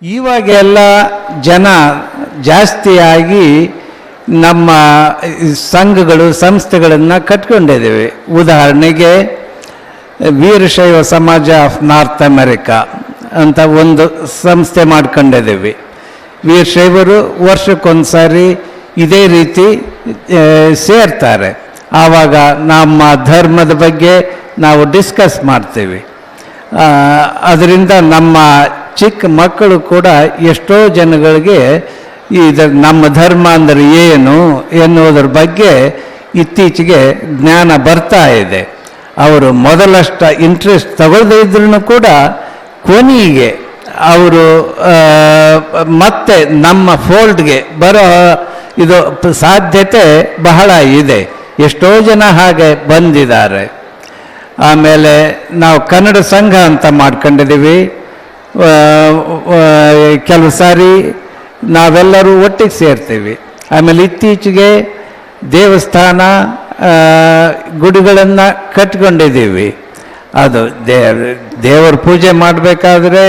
ಇವಾಗೆಲ್ಲ ಜನ ಜಾಸ್ತಿಯಾಗಿ ನಮ್ಮ ಸಂಘಗಳು ಸಂಸ್ಥೆಗಳನ್ನು ಕಟ್ಕೊಂಡಿದ್ದೇವೆ. ಉದಾಹರಣೆಗೆ ವೀರಶೈವ ಸಮಾಜ ಆಫ್ ನಾರ್ತ್ ಅಮೆರಿಕಾ ಅಂತ ಒಂದು ಸಂಸ್ಥೆ ಮಾಡ್ಕೊಂಡಿದ್ದೇವೆ. ವೀರಶೈವರು ವರ್ಷಕ್ಕೊಂದು ಸಾರಿ ಇದೇ ರೀತಿ ಸೇರ್ತಾರೆ. ಆವಾಗ ನಮ್ಮ ಧರ್ಮದ ಬಗ್ಗೆ ನಾವು ಡಿಸ್ಕಸ್ ಮಾಡ್ತೀವಿ. ಅದರಿಂದ ನಮ್ಮ ಚಿಕ್ಕ ಮಕ್ಕಳು ಕೂಡ ಎಷ್ಟೋ ಜನಗಳಿಗೆ ನಮ್ಮ ಧರ್ಮ ಅಂದರೆ ಏನು ಎನ್ನುವುದರ ಬಗ್ಗೆ ಇತ್ತೀಚೆಗೆ ಜ್ಞಾನ ಬರ್ತಾ ಇದೆ. ಅವರು ಮೊದಲಷ್ಟು ಇಂಟ್ರೆಸ್ಟ್ ತಗೊಳ್ಳದೇ ಇದ್ರೂ ಕೂಡ ಕೊನೆಗೆ ಅವರು ಮತ್ತೆ ನಮ್ಮ ಫೋಲ್ಡ್ಗೆ ಬರೋ ಇದು ಸಾಧ್ಯತೆ ಬಹಳ ಇದೆ. ಎಷ್ಟೋ ಜನ ಹಾಗೆ ಬಂದಿದ್ದಾರೆ. ಆಮೇಲೆ ನಾವು ಕನ್ನಡ ಸಂಘ ಅಂತ ಮಾಡ್ಕೊಂಡಿದ್ದೀವಿ. ಕೆಲವು ಸಾರಿ ನಾವೆಲ್ಲರೂ ಒಟ್ಟಿಗೆ ಸೇರ್ತೀವಿ. ಆಮೇಲೆ ಇತ್ತೀಚೆಗೆ ದೇವಸ್ಥಾನ ಗುಡಿಗಳನ್ನು ಕಟ್ಕೊಂಡಿದ್ದೀವಿ. ಅದು ದೇವರ ಪೂಜೆ ಮಾಡಬೇಕಾದ್ರೆ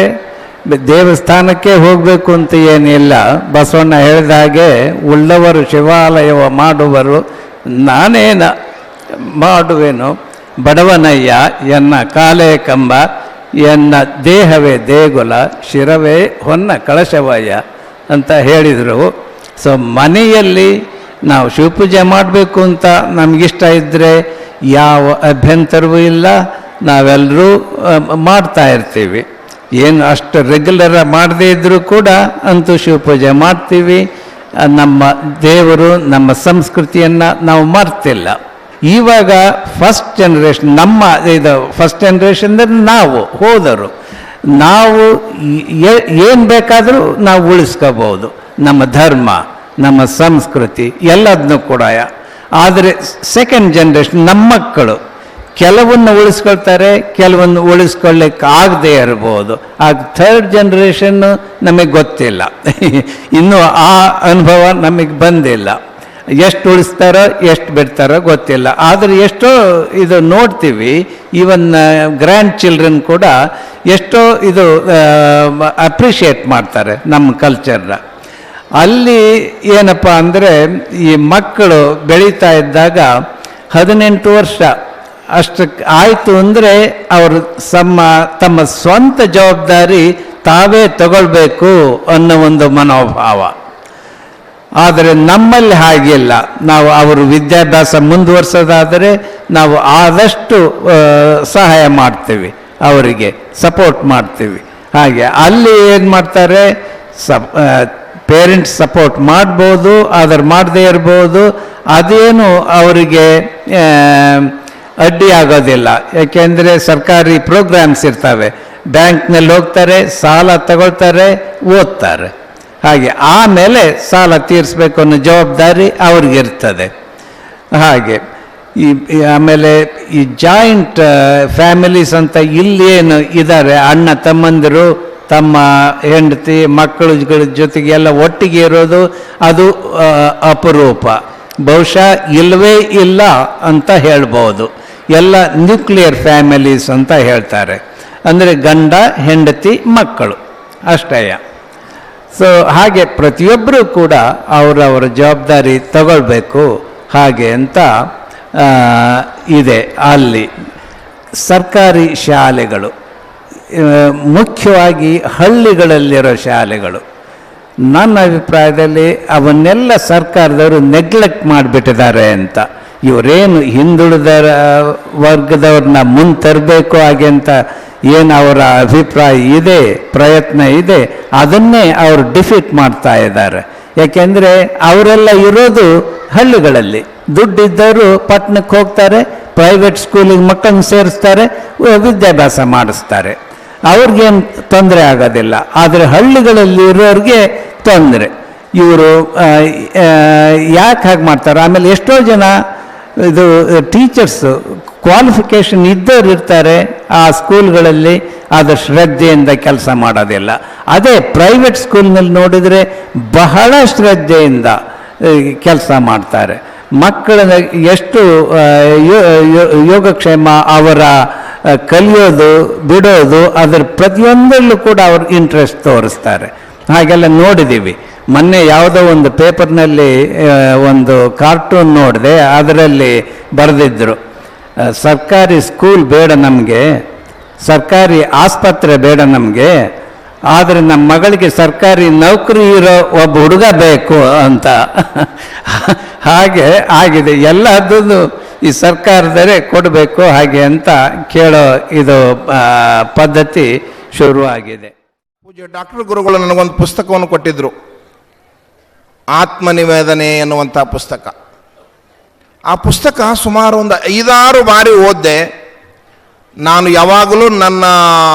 ದೇವಸ್ಥಾನಕ್ಕೆ ಹೋಗಬೇಕು ಅಂತ ಏನಿಲ್ಲ. ಬಸವಣ್ಣ ಹೇಳಿದ ಹಾಗೆ ಉಳ್ಳವರು ಶಿವಾಲಯವ ಮಾಡುವರು, ನಾನೇನ ಮಾಡುವೆನು ಬಡವನಯ್ಯ ಎನ್ನ ಕಾಲೇ ಕಂಬ, ಎನ್ನ ದೇಹವೇ ದೇಗುಲ, ಶಿರವೇ ಹೊನ್ನ ಕಳಶವಯ್ಯ ಅಂತ ಹೇಳಿದರು. ಸೊ ಮನೆಯಲ್ಲಿ ನಾವು ಶಿವಪೂಜೆ ಮಾಡಬೇಕು ಅಂತ ನಮಗಿಷ್ಟ ಇದ್ದರೆ ಯಾವ ಅಭ್ಯಂತರವೂ ಇಲ್ಲ, ನಾವೆಲ್ಲರೂ ಮಾಡ್ತಾ ಇರ್ತೀವಿ. ಏನು ಅಷ್ಟು ರೆಗ್ಯುಲರ್ ಮಾಡದೇ ಇದ್ದರೂ ಕೂಡ ಅಂತೂ ಶಿವಪೂಜೆ ಮಾಡ್ತೀವಿ. ನಮ್ಮ ದೇವರು ನಮ್ಮ ಸಂಸ್ಕೃತಿಯನ್ನು ನಾವು ಮರ್ತಿಲ್ಲ. ಇವಾಗ ಫಸ್ಟ್ ಜನ್ರೇಷನ್, ನಮ್ಮ ಇದು ಫಸ್ಟ್ ಜನ್ರೇಷನ್ ಅಂದರೆ ನಾವು ಹೋದರು, ನಾವು ಏನು ಬೇಕಾದರೂ ನಾವು ಉಳಿಸ್ಕೋಬಹುದು, ನಮ್ಮ ಧರ್ಮ, ನಮ್ಮ ಸಂಸ್ಕೃತಿ ಎಲ್ಲದನ್ನೂ ಕೂಡ. ಆದರೆ ಸೆಕೆಂಡ್ ಜನ್ರೇಷನ್ ನಮ್ಮ ಮಕ್ಕಳು ಕೆಲವನ್ನು ಉಳಿಸ್ಕೊಳ್ತಾರೆ, ಕೆಲವನ್ನು ಉಳಿಸ್ಕೊಳ್ಳಿಕ್ಕೆ ಆಗದೆ ಇರ್ಬೋದು. ಆಗ ಥರ್ಡ್ ಜನ್ರೇಷನ್ನು ನಮಗೆ ಗೊತ್ತಿಲ್ಲ, ಇನ್ನೂ ಆ ಅನುಭವ ನಮಗೆ ಬಂದಿಲ್ಲ. ಎಷ್ಟು ಉಳಿಸ್ತಾರೋ ಎಷ್ಟು ಬಿಡ್ತಾರೋ ಗೊತ್ತಿಲ್ಲ. ಆದರೆ ಎಷ್ಟೋ ಇದು ನೋಡ್ತೀವಿ, ಈವನ್ ಗ್ರ್ಯಾಂಡ್ ಚಿಲ್ಡ್ರನ್ ಕೂಡ ಎಷ್ಟೋ ಇದು ಅಪ್ರಿಷಿಯೇಟ್ ಮಾಡ್ತಾರೆ ನಮ್ಮ ಕಲ್ಚರ್ನ. ಅಲ್ಲಿ ಏನಪ್ಪ ಅಂದರೆ ಈ ಮಕ್ಕಳು ಬೆಳೀತಾ ಇದ್ದಾಗ 18 ವರ್ಷ ಅಷ್ಟಕ್ಕೆ ಆಯಿತು ಅಂದರೆ ಅವರು ತಮ್ಮ ಸ್ವಂತ ಜವಾಬ್ದಾರಿ ತಾವೇ ತಗೊಳ್ಬೇಕು ಅನ್ನೋ ಒಂದು ಮನೋಭಾವ. ಆದರೆ ನಮ್ಮಲ್ಲಿ ಹಾಗಿಲ್ಲ. ನಾವು ಅವರು ವಿದ್ಯಾಭ್ಯಾಸ ಮುಂದುವರ್ಸೋದಾದರೆ ನಾವು ಆದಷ್ಟು ಸಹಾಯ ಮಾಡ್ತೀವಿ, ಅವರಿಗೆ ಸಪೋರ್ಟ್ ಮಾಡ್ತೀವಿ. ಹಾಗೆ ಅಲ್ಲಿ ಏನು ಮಾಡ್ತಾರೆ, ಪೇರೆಂಟ್ಸ್ ಸಪೋರ್ಟ್ ಮಾಡ್ಬೋದು, ಆದರೆ ಮಾಡದೇ ಇರ್ಬೋದು. ಅದೇನು ಅವರಿಗೆ ಅಡ್ಡಿ ಆಗೋದಿಲ್ಲ. ಯಾಕೆಂದರೆ ಸರ್ಕಾರಿ ಪ್ರೋಗ್ರಾಮ್ಸ್ ಇರ್ತವೆ, ಬ್ಯಾಂಕ್ನಲ್ಲಿ ಹೋಗ್ತಾರೆ, ಸಾಲ ತಗೊಳ್ತಾರೆ, ಓದ್ತಾರೆ. ಹಾಗೆ ಆಮೇಲೆ ಸಾಲ ತೀರಿಸ್ಬೇಕು ಅನ್ನೋ ಜವಾಬ್ದಾರಿ ಅವ್ರಿಗಿರ್ತದೆ. ಹಾಗೆ ಆಮೇಲೆ ಈ ಜಾಯಿಂಟ್ ಫ್ಯಾಮಿಲೀಸ್ ಅಂತ ಇಲ್ಲೇನು ಇದ್ದಾರೆ, ಅಣ್ಣ ತಮ್ಮಂದಿರು ತಮ್ಮ ಹೆಂಡತಿ ಮಕ್ಕಳುಗಳ ಜೊತೆಗೆ ಎಲ್ಲ ಒಟ್ಟಿಗೆ ಇರೋದು, ಅದು ಅಪರೂಪ. ಬಹುಶಃ ಇಲ್ಲವೇ ಇಲ್ಲ ಅಂತ ಹೇಳ್ಬೋದು. ಎಲ್ಲ ನ್ಯೂಕ್ಲಿಯರ್ ಫ್ಯಾಮಿಲೀಸ್ ಅಂತ ಹೇಳ್ತಾರೆ, ಅಂದರೆ ಗಂಡ ಹೆಂಡತಿ ಮಕ್ಕಳು ಅಷ್ಟೇ. ಸೊ ಹಾಗೆ ಪ್ರತಿಯೊಬ್ಬರೂ ಕೂಡ ಅವರವರ ಜವಾಬ್ದಾರಿ ತಗೊಳ್ಬೇಕು ಹಾಗೆ ಅಂತ ಇದೆ. ಅಲ್ಲಿ ಸರ್ಕಾರಿ ಶಾಲೆಗಳು, ಮುಖ್ಯವಾಗಿ ಹಳ್ಳಿಗಳಲ್ಲಿರೋ ಶಾಲೆಗಳು, ನನ್ನ ಅಭಿಪ್ರಾಯದಲ್ಲಿ ಅವನ್ನೆಲ್ಲ ಸರ್ಕಾರದವರು ನೆಗ್ಲೆಕ್ಟ್ ಮಾಡಿಬಿಟ್ಟಿದ್ದಾರೆ ಅಂತ. ಇವರೇನು ಹಿಂದುಳಿದ ವರ್ಗದವ್ರನ್ನ ಮುಂದೆ ತರಬೇಕು ಹಾಗೆ ಅಂತ ಏನು ಅವರ ಅಭಿಪ್ರಾಯ ಇದೆ, ಪ್ರಯತ್ನ ಇದೆ, ಅದನ್ನೇ ಅವರು ಡಿಫೀಟ್ ಮಾಡ್ತಾ ಇದ್ದಾರೆ. ಯಾಕೆಂದರೆ ಅವರೆಲ್ಲ ಇರೋದು ಹಳ್ಳಿಗಳಲ್ಲಿ. ದುಡ್ಡಿದ್ದವರು ಪಟ್ಟಣಕ್ಕೆ ಹೋಗ್ತಾರೆ, ಪ್ರೈವೇಟ್ ಸ್ಕೂಲಿಗೆ ಮಕ್ಕಳನ್ನ ಸೇರಿಸ್ತಾರೆ, ವಿದ್ಯಾಭ್ಯಾಸ ಮಾಡಿಸ್ತಾರೆ, ಅವ್ರಿಗೇನು ತೊಂದರೆ ಆಗೋದಿಲ್ಲ. ಆದರೆ ಹಳ್ಳಿಗಳಲ್ಲಿ ಇರೋರಿಗೆ ತೊಂದರೆ. ಇವರು ಯಾಕೆ ಹಾಗೆ ಮಾಡ್ತಾರೆ? ಆಮೇಲೆ ಎಷ್ಟೋ ಜನ ಇದು ಟೀಚರ್ಸು ಕ್ವಾಲಿಫಿಕೇಷನ್ ಇದ್ದವ್ರು ಇರ್ತಾರೆ ಆ ಸ್ಕೂಲ್ಗಳಲ್ಲಿ, ಆದರೆ ಶ್ರದ್ಧೆಯಿಂದ ಕೆಲಸ ಮಾಡೋದಿಲ್ಲ. ಅದೇ ಪ್ರೈವೇಟ್ ಸ್ಕೂಲ್ನಲ್ಲಿ ನೋಡಿದರೆ ಬಹಳ ಶ್ರದ್ಧೆಯಿಂದ ಕೆಲಸ ಮಾಡ್ತಾರೆ. ಮಕ್ಕಳ ಎಷ್ಟು ಯೋಗಕ್ಷೇಮ, ಅವರ ಕಲಿಯೋದು ಬಿಡೋದು, ಅದರ ಪ್ರತಿಯೊಂದರಲ್ಲೂ ಕೂಡ ಅವರು ಇಂಟ್ರೆಸ್ಟ್ ತೋರಿಸ್ತಾರೆ. ಹಾಗೆಲ್ಲ ನೋಡಿದ್ದೀವಿ. ಮೊನ್ನೆ ಯಾವುದೋ ಒಂದು ಪೇಪರ್ನಲ್ಲಿ ಒಂದು ಕಾರ್ಟೂನ್ ನೋಡಿದೆ, ಅದರಲ್ಲಿ ಬರೆದಿದ್ದರು, ಸರ್ಕಾರಿ ಸ್ಕೂಲ್ ಬೇಡ ನಮಗೆ, ಸರ್ಕಾರಿ ಆಸ್ಪತ್ರೆ ಬೇಡ ನಮಗೆ, ಆದರೆ ನಮ್ಮ ಮಗಳಿಗೆ ಸರ್ಕಾರಿ ನೌಕರಿ ಇರೋ ಒಬ್ಬ ಹುಡುಗ ಬೇಕು ಅಂತ. ಹಾಗೆ ಆಗಿದೆ. ಎಲ್ಲದನ್ನು ಈ ಸರ್ಕಾರದವರೇ ಕೊಡಬೇಕು ಹಾಗೆ ಅಂತ ಕೇಳೋ ಇದು ಪದ್ಧತಿ ಶುರುವಾಗಿದೆ. ಪೂಜ್ಯ ಡಾಕ್ಟರ್ ಗುರುಗಳು ನನಗೊಂದು ಪುಸ್ತಕವನ್ನು ಕೊಟ್ಟಿದ್ದರು, ಆತ್ಮನಿವೇದನೆ ಎನ್ನುವಂಥ ಪುಸ್ತಕ. ಆ ಪುಸ್ತಕ ಸುಮಾರು ಒಂದು 5-6 ಬಾರಿ ಓದಿದೆ. ನಾನು ಯಾವಾಗಲೂ ನನ್ನ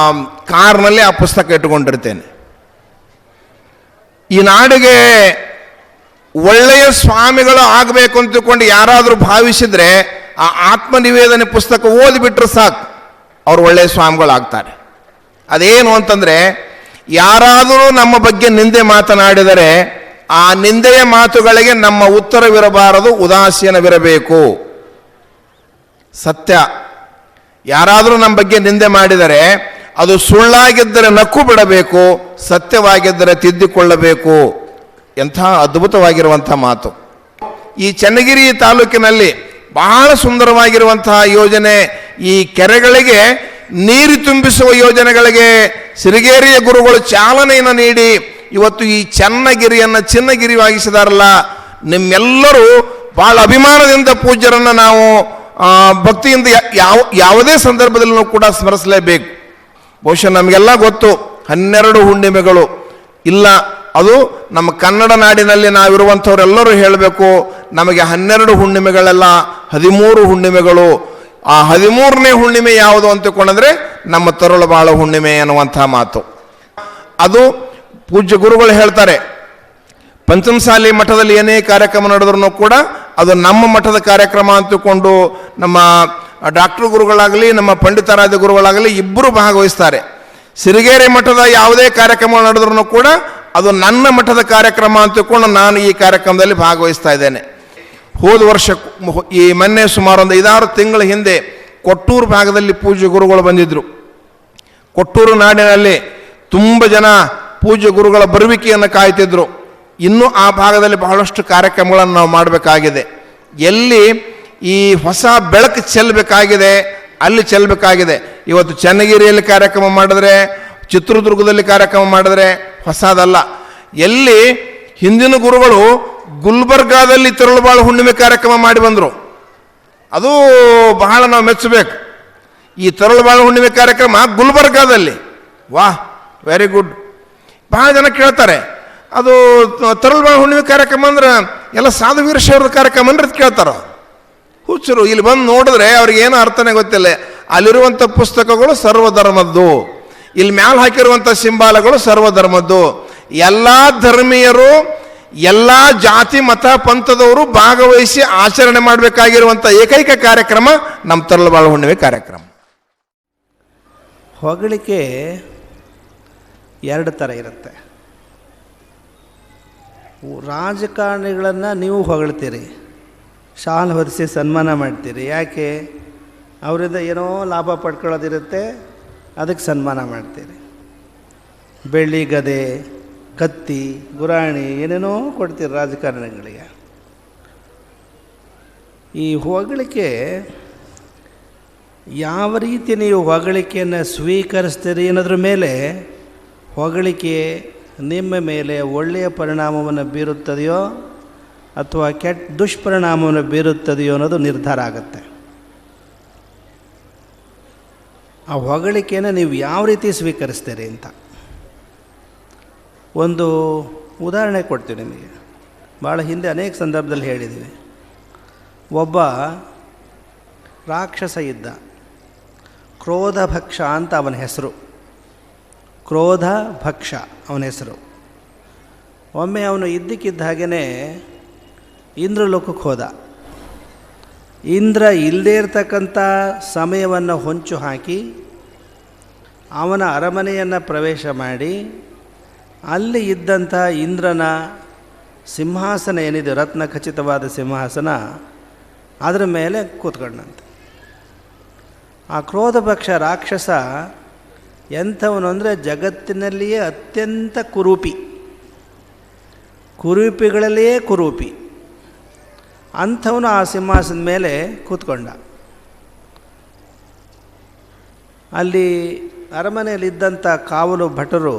ಕಾರ್ನಲ್ಲಿ ಆ ಪುಸ್ತಕ ಇಟ್ಟುಕೊಂಡಿರ್ತೇನೆ. ಈ ನಾಡಿಗೆ ಒಳ್ಳೆಯ ಸ್ವಾಮಿಗಳು ಆಗಬೇಕು ಅಂತ ತಿಳ್ಕೊಂಡು ಯಾರಾದರೂ ಭಾವಿಸಿದರೆ ಆ ಆತ್ಮನಿವೇದನೆ ಪುಸ್ತಕ ಓದಿಬಿಟ್ರೆ ಸಾಕು, ಅವರು ಒಳ್ಳೆಯ ಸ್ವಾಮಿಗಳಾಗ್ತಾರೆ. ಅದೇನು ಅಂತಂದರೆ, ಯಾರಾದರೂ ನಮ್ಮ ಬಗ್ಗೆ ನಿಂದೆ ಮಾತನಾಡಿದರೆ ಆ ನಿಂದೆಯ ಮಾತುಗಳಿಗೆ ನಮ್ಮ ಉತ್ತರವಿರಬಾರದು, ಉದಾಸೀನವಿರಬೇಕು. ಸತ್ಯ. ಯಾರಾದರೂ ನಮ್ಮ ಬಗ್ಗೆ ನಿಂದೆ ಮಾಡಿದರೆ ಅದು ಸುಳ್ಳಾಗಿದ್ದರೆ ನಕ್ಕು ಬಿಡಬೇಕು, ಸತ್ಯವಾಗಿದ್ದರೆ ತಿದ್ದಿಕೊಳ್ಳಬೇಕು. ಎಂಥ ಅದ್ಭುತವಾಗಿರುವಂಥ ಮಾತು. ಈ ಚನ್ನಗಿರಿ ತಾಲೂಕಿನಲ್ಲಿ ಬಹಳ ಸುಂದರವಾಗಿರುವಂತಹ ಯೋಜನೆ, ಈ ಕೆರೆಗಳಿಗೆ ನೀರು ತುಂಬಿಸುವ ಯೋಜನೆಗಳಿಗೆ ಸಿರಿಗೇರಿಯ ಗುರುಗಳು ಚಾಲನೆಯನ್ನು ನೀಡಿ ಇವತ್ತು ಈ ಚನ್ನಗಿರಿಯನ್ನು ಚಿನ್ನಗಿರಿವಾಗಿಸಿದಾರಲ್ಲ. ನಿಮ್ಮೆಲ್ಲರೂ ಭಾಳ ಅಭಿಮಾನದಿಂದ ಪೂಜ್ಯರನ್ನು ನಾವು ಭಕ್ತಿಯಿಂದ ಯಾವುದೇ ಸಂದರ್ಭದಲ್ಲೂ ಕೂಡ ಸ್ಮರಿಸಲೇಬೇಕು. ಬಹುಶಃ ನಮಗೆಲ್ಲ ಗೊತ್ತು, 12 ಹುಣ್ಣಿಮೆಗಳು ಇಲ್ಲ ಅದು ನಮ್ಮ ಕನ್ನಡ ನಾಡಿನಲ್ಲಿ ನಾವಿರುವಂಥವರೆಲ್ಲರೂ ಹೇಳಬೇಕು, ನಮಗೆ 12 ಹುಣ್ಣಿಮೆಗಳೆಲ್ಲ 13 ಹುಣ್ಣಿಮೆಗಳು. ಆ 13ನೇ ಹುಣ್ಣಿಮೆ ಯಾವುದು ಅಂತಕೊಂಡ್ರೆ ನಮ್ಮ ತರಳಬಾಳ ಹುಣ್ಣಿಮೆ ಅನ್ನುವಂಥ ಮಾತು. ಅದು ಪೂಜ್ಯ ಗುರುಗಳು ಹೇಳ್ತಾರೆ, ಪಂಚಮಸಾಲಿ ಮಠದಲ್ಲಿ ಏನೇ ಕಾರ್ಯಕ್ರಮ ನಡೆದ್ರೂ ಕೂಡ ಅದು ನಮ್ಮ ಮಠದ ಕಾರ್ಯಕ್ರಮ ಅಂತಕೊಂಡು ನಮ್ಮ ಡಾಕ್ಟರ್ ಗುರುಗಳಾಗಲಿ ನಮ್ಮ ಪಂಡಿತಾರಾಧ್ಯ ಗುರುಗಳಾಗಲಿ ಇಬ್ಬರು ಭಾಗವಹಿಸ್ತಾರೆ. ಸಿರಿಗೇರಿ ಮಠದ ಯಾವುದೇ ಕಾರ್ಯಕ್ರಮ ನಡೆದ್ರೂ ಕೂಡ ಅದು ನನ್ನ ಮಠದ ಕಾರ್ಯಕ್ರಮ ಅಂತಕೊಂಡು ನಾನು ಈ ಕಾರ್ಯಕ್ರಮದಲ್ಲಿ ಭಾಗವಹಿಸ್ತಾ ಇದ್ದೇನೆ. ಹೋದ ವರ್ಷ ಈ ಮೊನ್ನೆ ಸುಮಾರು ಒಂದು 5-6 ತಿಂಗಳ ಹಿಂದೆ ಕೊಟ್ಟೂರು ಭಾಗದಲ್ಲಿ ಪೂಜ್ಯ ಗುರುಗಳು ಬಂದಿದ್ದರು. ಕೊಟ್ಟೂರು ನಾಡಿನಲ್ಲಿ ತುಂಬ ಜನ ಪೂಜ್ಯ ಗುರುಗಳ ಬರುವಿಕೆಯನ್ನು ಕಾಯ್ತಿದ್ರು. ಇನ್ನೂ ಆ ಭಾಗದಲ್ಲಿ ಬಹಳಷ್ಟು ಕಾರ್ಯಕ್ರಮಗಳನ್ನು ನಾವು ಮಾಡಬೇಕಾಗಿದೆ. ಎಲ್ಲಿ ಈ ಹೊಸ ಬೆಳಕು ಚೆಲ್ಲಬೇಕಾಗಿದೆ ಅಲ್ಲಿ ಚೆಲ್ಲಬೇಕಾಗಿದೆ. ಇವತ್ತು ಚನ್ನಗಿರಿಯಲ್ಲಿ ಕಾರ್ಯಕ್ರಮ ಮಾಡಿದ್ರೆ, ಚಿತ್ರದುರ್ಗದಲ್ಲಿ ಕಾರ್ಯಕ್ರಮ ಮಾಡಿದ್ರೆ ಹೊಸದಲ್ಲ. ಎಲ್ಲಿ ಹಿಂದಿನ ಗುರುಗಳು ಗುಲ್ಬರ್ಗಾದಲ್ಲಿ ತರಳುಬಾಳ ಹುಣ್ಣಿಮೆ ಕಾರ್ಯಕ್ರಮ ಮಾಡಿ ಬಂದರು, ಅದು ಬಹಳ ನಾವು ಮೆಚ್ಚಬೇಕು. ಈ ತರಳುಬಾಳ ಹುಣ್ಣಿಮೆ ಕಾರ್ಯಕ್ರಮ ಗುಲ್ಬರ್ಗಾದಲ್ಲಿ, ವಾಹ್, ವೆರಿ ಗುಡ್. ಬಹಳ ಜನ ಕೇಳ್ತಾರೆ, ಅದು ತರಳುಬಾಳ ಹುಣ್ಣಿಮೆ ಕಾರ್ಯಕ್ರಮ ಅಂದ್ರೆ ಎಲ್ಲ ಸಾಧು ವೀರಶೈವರದ ಕಾರ್ಯಕ್ರಮ ಅಂದ್ರೆ ಕೇಳ್ತಾರ. ಹುಚ್ಚರು ಇಲ್ಲಿ ಬಂದು ನೋಡಿದ್ರೆ ಅವ್ರಿಗೇನು ಅರ್ಥನೇ ಗೊತ್ತಿಲ್ಲ. ಅಲ್ಲಿರುವಂಥ ಪುಸ್ತಕಗಳು ಸರ್ವಧರ್ಮದ್ದು, ಇಲ್ಲಿ ಮ್ಯಾಲ ಹಾಕಿರುವಂಥ ಸಿಂಬಾಲಗಳು ಸರ್ವಧರ್ಮದ್ದು. ಎಲ್ಲ ಧರ್ಮೀಯರು, ಎಲ್ಲ ಜಾತಿ ಮತ ಪಂಥದವರು ಭಾಗವಹಿಸಿ ಆಚರಣೆ ಮಾಡಬೇಕಾಗಿರುವಂಥ ಏಕೈಕ ಕಾರ್ಯಕ್ರಮ ನಮ್ಮ ತರಳುಬಾಳ ಹುಣ್ಣಿಮೆ ಕಾರ್ಯಕ್ರಮ. ಹೊಗಳಿಕೆ 2 ಥರ ಇರುತ್ತೆ. ರಾಜಕಾರಣಿಗಳನ್ನು ನೀವು ಹೊಗಳ್ತೀರಿ, ಶಾಲ್ ಹೊರಿಸಿ ಸನ್ಮಾನ ಮಾಡ್ತೀರಿ. ಯಾಕೆ? ಅವರಿಂದ ಏನೋ ಲಾಭ ಪಡ್ಕೊಳ್ಳೋದಿರುತ್ತೆ, ಅದಕ್ಕೆ ಸನ್ಮಾನ ಮಾಡ್ತೀರಿ. ಬೆಳ್ಳಿ ಗದೆ, ಕತ್ತಿ, ಗುರಾಣಿ ಏನೇನೋ ಕೊಡ್ತೀರಿ ರಾಜಕಾರಣಿಗಳಿಗೆ. ಈ ಹೊಗಳಿಕೆ ಯಾವ ರೀತಿ ನೀವು ಹೊಗಳಿಕೆಯನ್ನು ಸ್ವೀಕರಿಸ್ತೀರಿ ಅನ್ನೋದ್ರ ಮೇಲೆ ಹೊಗಳಿಕೆ ನಿಮ್ಮ ಮೇಲೆ ಒಳ್ಳೆಯ ಪರಿಣಾಮವನ್ನು ಬೀರುತ್ತದೆಯೋ ಅಥವಾ ಕೆಟ್ಟ ದುಷ್ಪರಿಣಾಮವನ್ನು ಬೀರುತ್ತದೆಯೋ ಅನ್ನೋದು ನಿರ್ಧಾರ ಆಗುತ್ತೆ. ಆ ಹೊಗಳಿಕೆಯನ್ನು ನೀವು ಯಾವ ರೀತಿ ಸ್ವೀಕರಿಸ್ತೀರಿ ಅಂತ ಒಂದು ಉದಾಹರಣೆ ಕೊಡ್ತೀವಿ ನಿಮಗೆ. ಭಾಳ ಹಿಂದೆ ಅನೇಕ ಸಂದರ್ಭದಲ್ಲಿ ಹೇಳಿದ್ದೀವಿ. ಒಬ್ಬ ರಾಕ್ಷಸ ಇದ್ದ, ಕ್ರೋಧಭಕ್ಷ ಅಂತ ಅವನ ಹೆಸರು. ಕ್ರೋಧಭಕ್ಷ ಅವನ ಹೆಸರು. ಒಮ್ಮೆ ಅವನು ಇದ್ದಕ್ಕಿದ್ದ ಹಾಗೇ ಇಂದ್ರಲೋಕಕ್ಕೆ ಹೋದ. ಇಂದ್ರ ಇಲ್ಲದೇ ಇರತಕ್ಕಂಥ ಸಮಯವನ್ನು ಹೊಂಚು ಹಾಕಿ ಅವನ ಅರಮನೆಯನ್ನು ಪ್ರವೇಶ ಮಾಡಿ ಅಲ್ಲಿ ಇದ್ದಂಥ ಇಂದ್ರನ ಸಿಂಹಾಸನ ಏನಿದೆ, ರತ್ನ ಖಚಿತವಾದ ಸಿಂಹಾಸನ, ಅದರ ಮೇಲೆ ಕೂತ್ಕೊಂಡಂತೆ. ಆ ಕ್ರೋಧಭಕ್ಷ ರಾಕ್ಷಸ ಎಂಥವನು ಅಂದರೆ ಜಗತ್ತಿನಲ್ಲಿಯೇ ಅತ್ಯಂತ ಕುರೂಪಿ, ಕುರೂಪಿಗಳಲ್ಲಿಯೇ ಕುರೂಪಿ. ಅಂಥವನು ಆ ಸಿಂಹಾಸನದ ಮೇಲೆ ಕೂತ್ಕೊಂಡ. ಅಲ್ಲಿ ಅರಮನೆಯಲ್ಲಿದ್ದಂಥ ಕಾವಲು ಭಟರು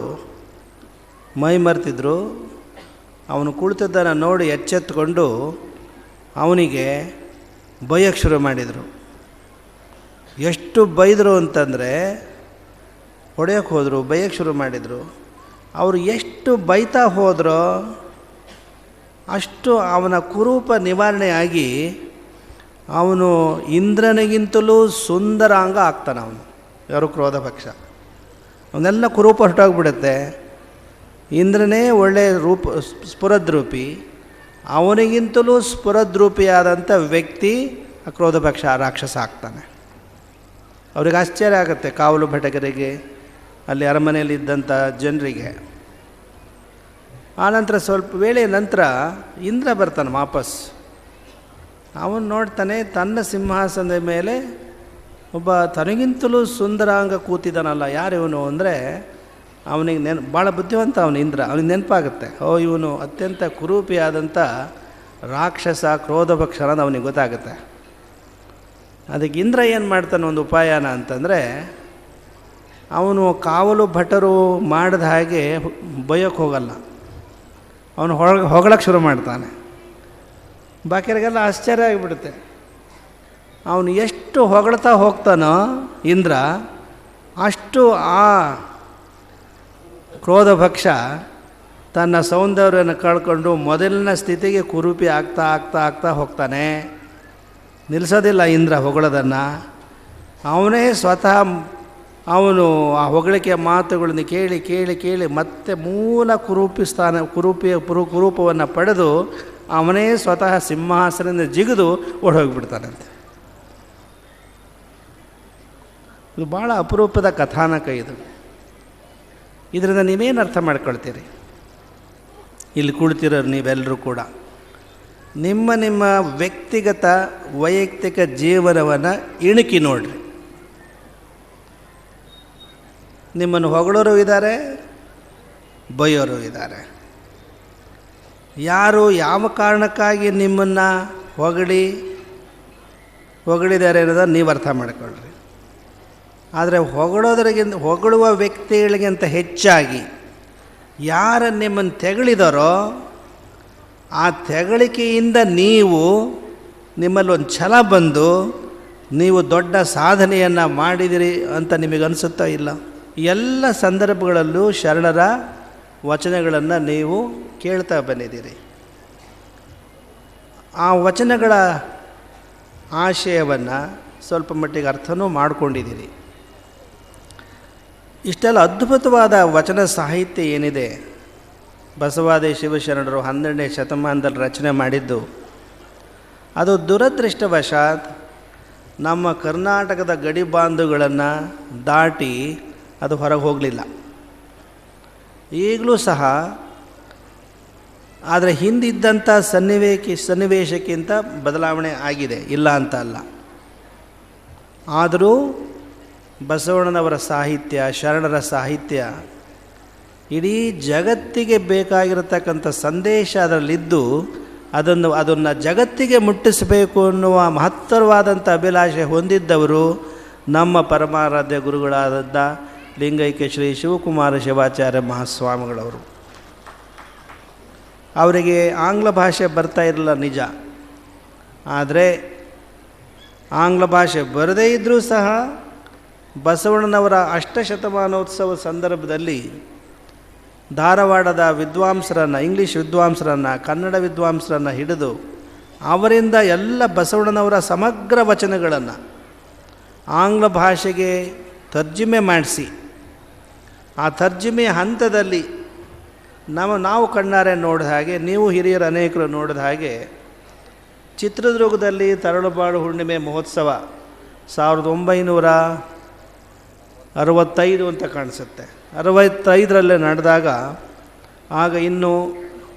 ಮೈ ಮರೆತಿದ್ರು. ಅವನು ಕುಳಿತದ್ದನ್ನು ನೋಡಿ ಎಚ್ಚೆತ್ತುಕೊಂಡು ಅವನಿಗೆ ಬೈಯಕ್ಕೆ ಶುರು ಮಾಡಿದರು. ಎಷ್ಟು ಬೈದರು ಅಂತಂದರೆ ಹೊಡೆಯೋಕ್ಕೆ ಹೋದರು, ಬೈಯಕ್ಕೆ ಶುರು ಮಾಡಿದರು. ಅವರು ಎಷ್ಟು ಬೈತಾ ಹೋದರೋ ಅಷ್ಟು ಅವನ ಕುರೂಪ ನಿವಾರಣೆಯಾಗಿ ಅವನು ಇಂದ್ರನಿಗಿಂತಲೂ ಸುಂದರಾಂಗ ಆಗ್ತಾನೆ. ಅವನು ಯಾರು? ಕ್ರೋಧಭಕ್ಷ. ಅವನ್ನೆಲ್ಲ ಕುರೂಪ ಹೊರಟೋಗ್ಬಿಡುತ್ತೆ. ಇಂದ್ರನೇ ಒಳ್ಳೆಯ ಸ್ಫುರದ್ರೂಪಿ, ಅವನಿಗಿಂತಲೂ ಸ್ಫುರದ್ರೂಪಿಯಾದಂಥ ವ್ಯಕ್ತಿ ಆ ಕ್ರೋಧಭಕ್ಷ ರಾಕ್ಷಸ ಆಗ್ತಾನೆ. ಅವ್ರಿಗೆ ಆಶ್ಚರ್ಯ ಆಗುತ್ತೆ, ಕಾವಲು ಭಟಕರಿಗೆ, ಅಲ್ಲಿ ಅರಮನೆಯಲ್ಲಿದ್ದಂಥ ಜನರಿಗೆ. ಆನಂತರ ಸ್ವಲ್ಪ ವೇಳೆಯ ನಂತರ ಇಂದ್ರ ಬರ್ತಾನೆ ವಾಪಸ್. ಅವನು ನೋಡ್ತಾನೆ ತನ್ನ ಸಿಂಹಾಸನದ ಮೇಲೆ ಒಬ್ಬ ತನಗಿಂತಲೂ ಸುಂದರಾಂಗ ಕೂತಿದ್ದಾನಲ್ಲ. ಯಾರು ಇವನು ಅಂದರೆ ಅವನಿಗೆ ಭಾಳ ಬುದ್ಧಿವಂತ ಅವನು ಇಂದ್ರ. ಅವನಿಗೆ ನೆನಪಾಗುತ್ತೆ, ಓ ಇವನು ಅತ್ಯಂತ ಕುರೂಪಿಯಾದಂಥ ರಾಕ್ಷಸ ಕ್ರೋಧಭಕ್ಷ ಅನ್ನೋದು ಅವನಿಗೆ ಗೊತ್ತಾಗುತ್ತೆ. ಅದಕ್ಕೆ ಇಂದ್ರ ಏನು ಮಾಡ್ತಾನೆ ಒಂದು ಉಪಾಯನ ಅಂತಂದರೆ, ಅವನು ಕಾವಲು ಭಟರು ಮಾಡಿದ ಹಾಗೆ ಬೈಯೋಕ್ಕೆ ಹೋಗಲ್ಲ, ಅವನು ಹೊಗಳಕ್ಕೆ ಶುರು ಮಾಡ್ತಾನೆ. ಬಾಕಿಯವರಿಗೆಲ್ಲ ಆಶ್ಚರ್ಯ ಆಗಿಬಿಡುತ್ತೆ. ಅವನು ಎಷ್ಟು ಹೊಗಳ್ತಾ ಹೋಗ್ತಾನೋ ಇಂದ್ರ, ಅಷ್ಟು ಆ ಕ್ರೋಧಭಕ್ಷ ತನ್ನ ಸೌಂದರ್ಯವನ್ನು ಕಳ್ಕೊಂಡು ಮೊದಲಿನ ಸ್ಥಿತಿಗೆ ಕುರೂಪಿ ಆಗ್ತಾ ಆಗ್ತಾ ಆಗ್ತಾ ಹೋಗ್ತಾನೆ. ನಿಲ್ಲಿಸೋದಿಲ್ಲ ಇಂದ್ರ ಹೊಗಳೋದನ್ನು. ಅವನೇ ಸ್ವತಃ ಅವನು ಆ ಹೊಗಳಿಕೆಯ ಮಾತುಗಳನ್ನು ಕೇಳಿ ಕೇಳಿ ಕೇಳಿ ಮತ್ತೆ ಮೂಲ ಕುರೂಪವನ್ನು ಪಡೆದು ಅವನೇ ಸ್ವತಃ ಸಿಂಹಾಸನದಿಂದ ಜಿಗಿದು ಓಡೋಗಿಬಿಡ್ತಾನಂತೆ. ಇದು ಭಾಳ ಅಪರೂಪದ ಕಥಾನಕ ಇದು. ಇದರಿಂದ ನೀವೇನು ಅರ್ಥ ಮಾಡ್ಕೊಳ್ತೀರಿ? ಇಲ್ಲಿ ಕುಳಿತಿರೋರು ನೀವೆಲ್ಲರೂ ಕೂಡ ನಿಮ್ಮ ನಿಮ್ಮ ವ್ಯಕ್ತಿಗತ ವೈಯಕ್ತಿಕ ಜೀವನವನ್ನು ಇಣುಕಿ ನೋಡ್ರಿ. ನಿಮ್ಮನ್ನು ಹೊಗಳೋರು ಇದ್ದಾರೆ, ಬೈಯೋರು ಇದ್ದಾರೆ. ಯಾರು ಯಾವ ಕಾರಣಕ್ಕಾಗಿ ನಿಮ್ಮನ್ನು ಹೊಗಳಿದ್ದಾರೆ ಅನ್ನೋದನ್ನು ನೀವು ಅರ್ಥ ಮಾಡ್ಕೊಳ್ರಿ. ಆದರೆ ಹೊಗಳುವ ವ್ಯಕ್ತಿಗಳಿಗಿಂತ ಹೆಚ್ಚಾಗಿ ಯಾರು ನಿಮ್ಮನ್ನು ತೆಗಳಿದಾರೋ ಆ ತೆಗಳಿಕೆಯಿಂದ ನಿಮ್ಮಲ್ಲಿ ಒಂದು ಛಲ ಬಂದು ನೀವು ದೊಡ್ಡ ಸಾಧನೆಯನ್ನು ಮಾಡಿದಿರಿ ಅಂತ ನಿಮಗನ್ಸುತ್ತಾ ಇಲ್ಲ? ಎಲ್ಲ ಸಂದರ್ಭಗಳಲ್ಲೂ ಶರಣರ ವಚನಗಳನ್ನು ನೀವು ಕೇಳ್ತಾ ಬಂದಿದ್ದೀರಿ. ಆ ವಚನಗಳ ಆಶಯವನ್ನು ಸ್ವಲ್ಪ ಮಟ್ಟಿಗೆ ಅರ್ಥನೂ ಮಾಡಿಕೊಂಡಿದ್ದೀರಿ. ಇಷ್ಟೆಲ್ಲ ಅದ್ಭುತವಾದ ವಚನ ಸಾಹಿತ್ಯ ಏನಿದೆ, ಬಸವಾದಿ ಶಿವಶರಣರು 12ನೇ ಶತಮಾನದಲ್ಲಿ ರಚನೆ ಮಾಡಿದ್ದು, ಅದು ದುರದೃಷ್ಟವಶಾತ್ ನಮ್ಮ ಕರ್ನಾಟಕದ ಗಡಿ ಬಾಂಧುಗಳನ್ನು ದಾಟಿ ಅದು ಹೊರಗೆ ಹೋಗಲಿಲ್ಲ. ಈಗಲೂ ಸಹ ಆದರೆ ಹಿಂದಿದ್ದಂಥ ಸನ್ನಿವೇಶಕ್ಕಿಂತ ಬದಲಾವಣೆ ಆಗಿದೆ, ಇಲ್ಲ ಅಂತ ಅಲ್ಲ. ಆದರೂ ಬಸವಣ್ಣನವರ ಸಾಹಿತ್ಯ, ಶರಣರ ಸಾಹಿತ್ಯ ಇಡೀ ಜಗತ್ತಿಗೆ ಬೇಕಾಗಿರತಕ್ಕಂಥ ಸಂದೇಶ ಅದರಲ್ಲಿದ್ದು ಅದನ್ನು ಜಗತ್ತಿಗೆ ಮುಟ್ಟಿಸಬೇಕು ಅನ್ನುವ ಮಹತ್ತರವಾದಂಥ ಅಭಿಲಾಷೆ ಹೊಂದಿದ್ದವರು ನಮ್ಮ ಪರಮಾರಾಧ್ಯ ಗುರುಗಳಾದ ಲಿಂಗೈಕ್ಯ ಶ್ರೀ ಶಿವಕುಮಾರ ಶಿವಾಚಾರ್ಯ ಮಹಾಸ್ವಾಮಿಗಳವರು. ಅವರಿಗೆ ಆಂಗ್ಲ ಭಾಷೆ ಬರ್ತಾ ಇರಲಿಲ್ಲ ನಿಜ, ಆದರೆ ಆಂಗ್ಲ ಭಾಷೆ ಬರದೇ ಇದ್ದರೂ ಸಹ ಬಸವಣ್ಣನವರ ಅಷ್ಟಶತಮಾನೋತ್ಸವ ಸಂದರ್ಭದಲ್ಲಿ ಧಾರವಾಡದ ಇಂಗ್ಲೀಷ್ ವಿದ್ವಾಂಸರನ್ನು, ಕನ್ನಡ ವಿದ್ವಾಂಸರನ್ನು ಹಿಡಿದು ಅವರಿಂದ ಎಲ್ಲ ಬಸವಣ್ಣನವರ ಸಮಗ್ರ ವಚನಗಳನ್ನು ಆಂಗ್ಲ ಭಾಷೆಗೆ ತರ್ಜುಮೆ ಮಾಡಿಸಿ, ಆ ತರ್ಜುಮೆಯ ಹಂತದಲ್ಲಿ ನಾವು ಕಣ್ಣಾರೆ ನೋಡಿದ ಹಾಗೆ, ನೀವು ಹಿರಿಯರು ಅನೇಕರು ನೋಡಿದ ಹಾಗೆ, ಚಿತ್ರದುರ್ಗದಲ್ಲಿ ತರಳುಬಾಳು ಹುಣ್ಣಿಮೆ ಮಹೋತ್ಸವ 1965 ಅಂತ ಕಾಣಿಸುತ್ತೆ, 65ರಲ್ಲೇ ನಡೆದಾಗ, ಆಗ ಇನ್ನೂ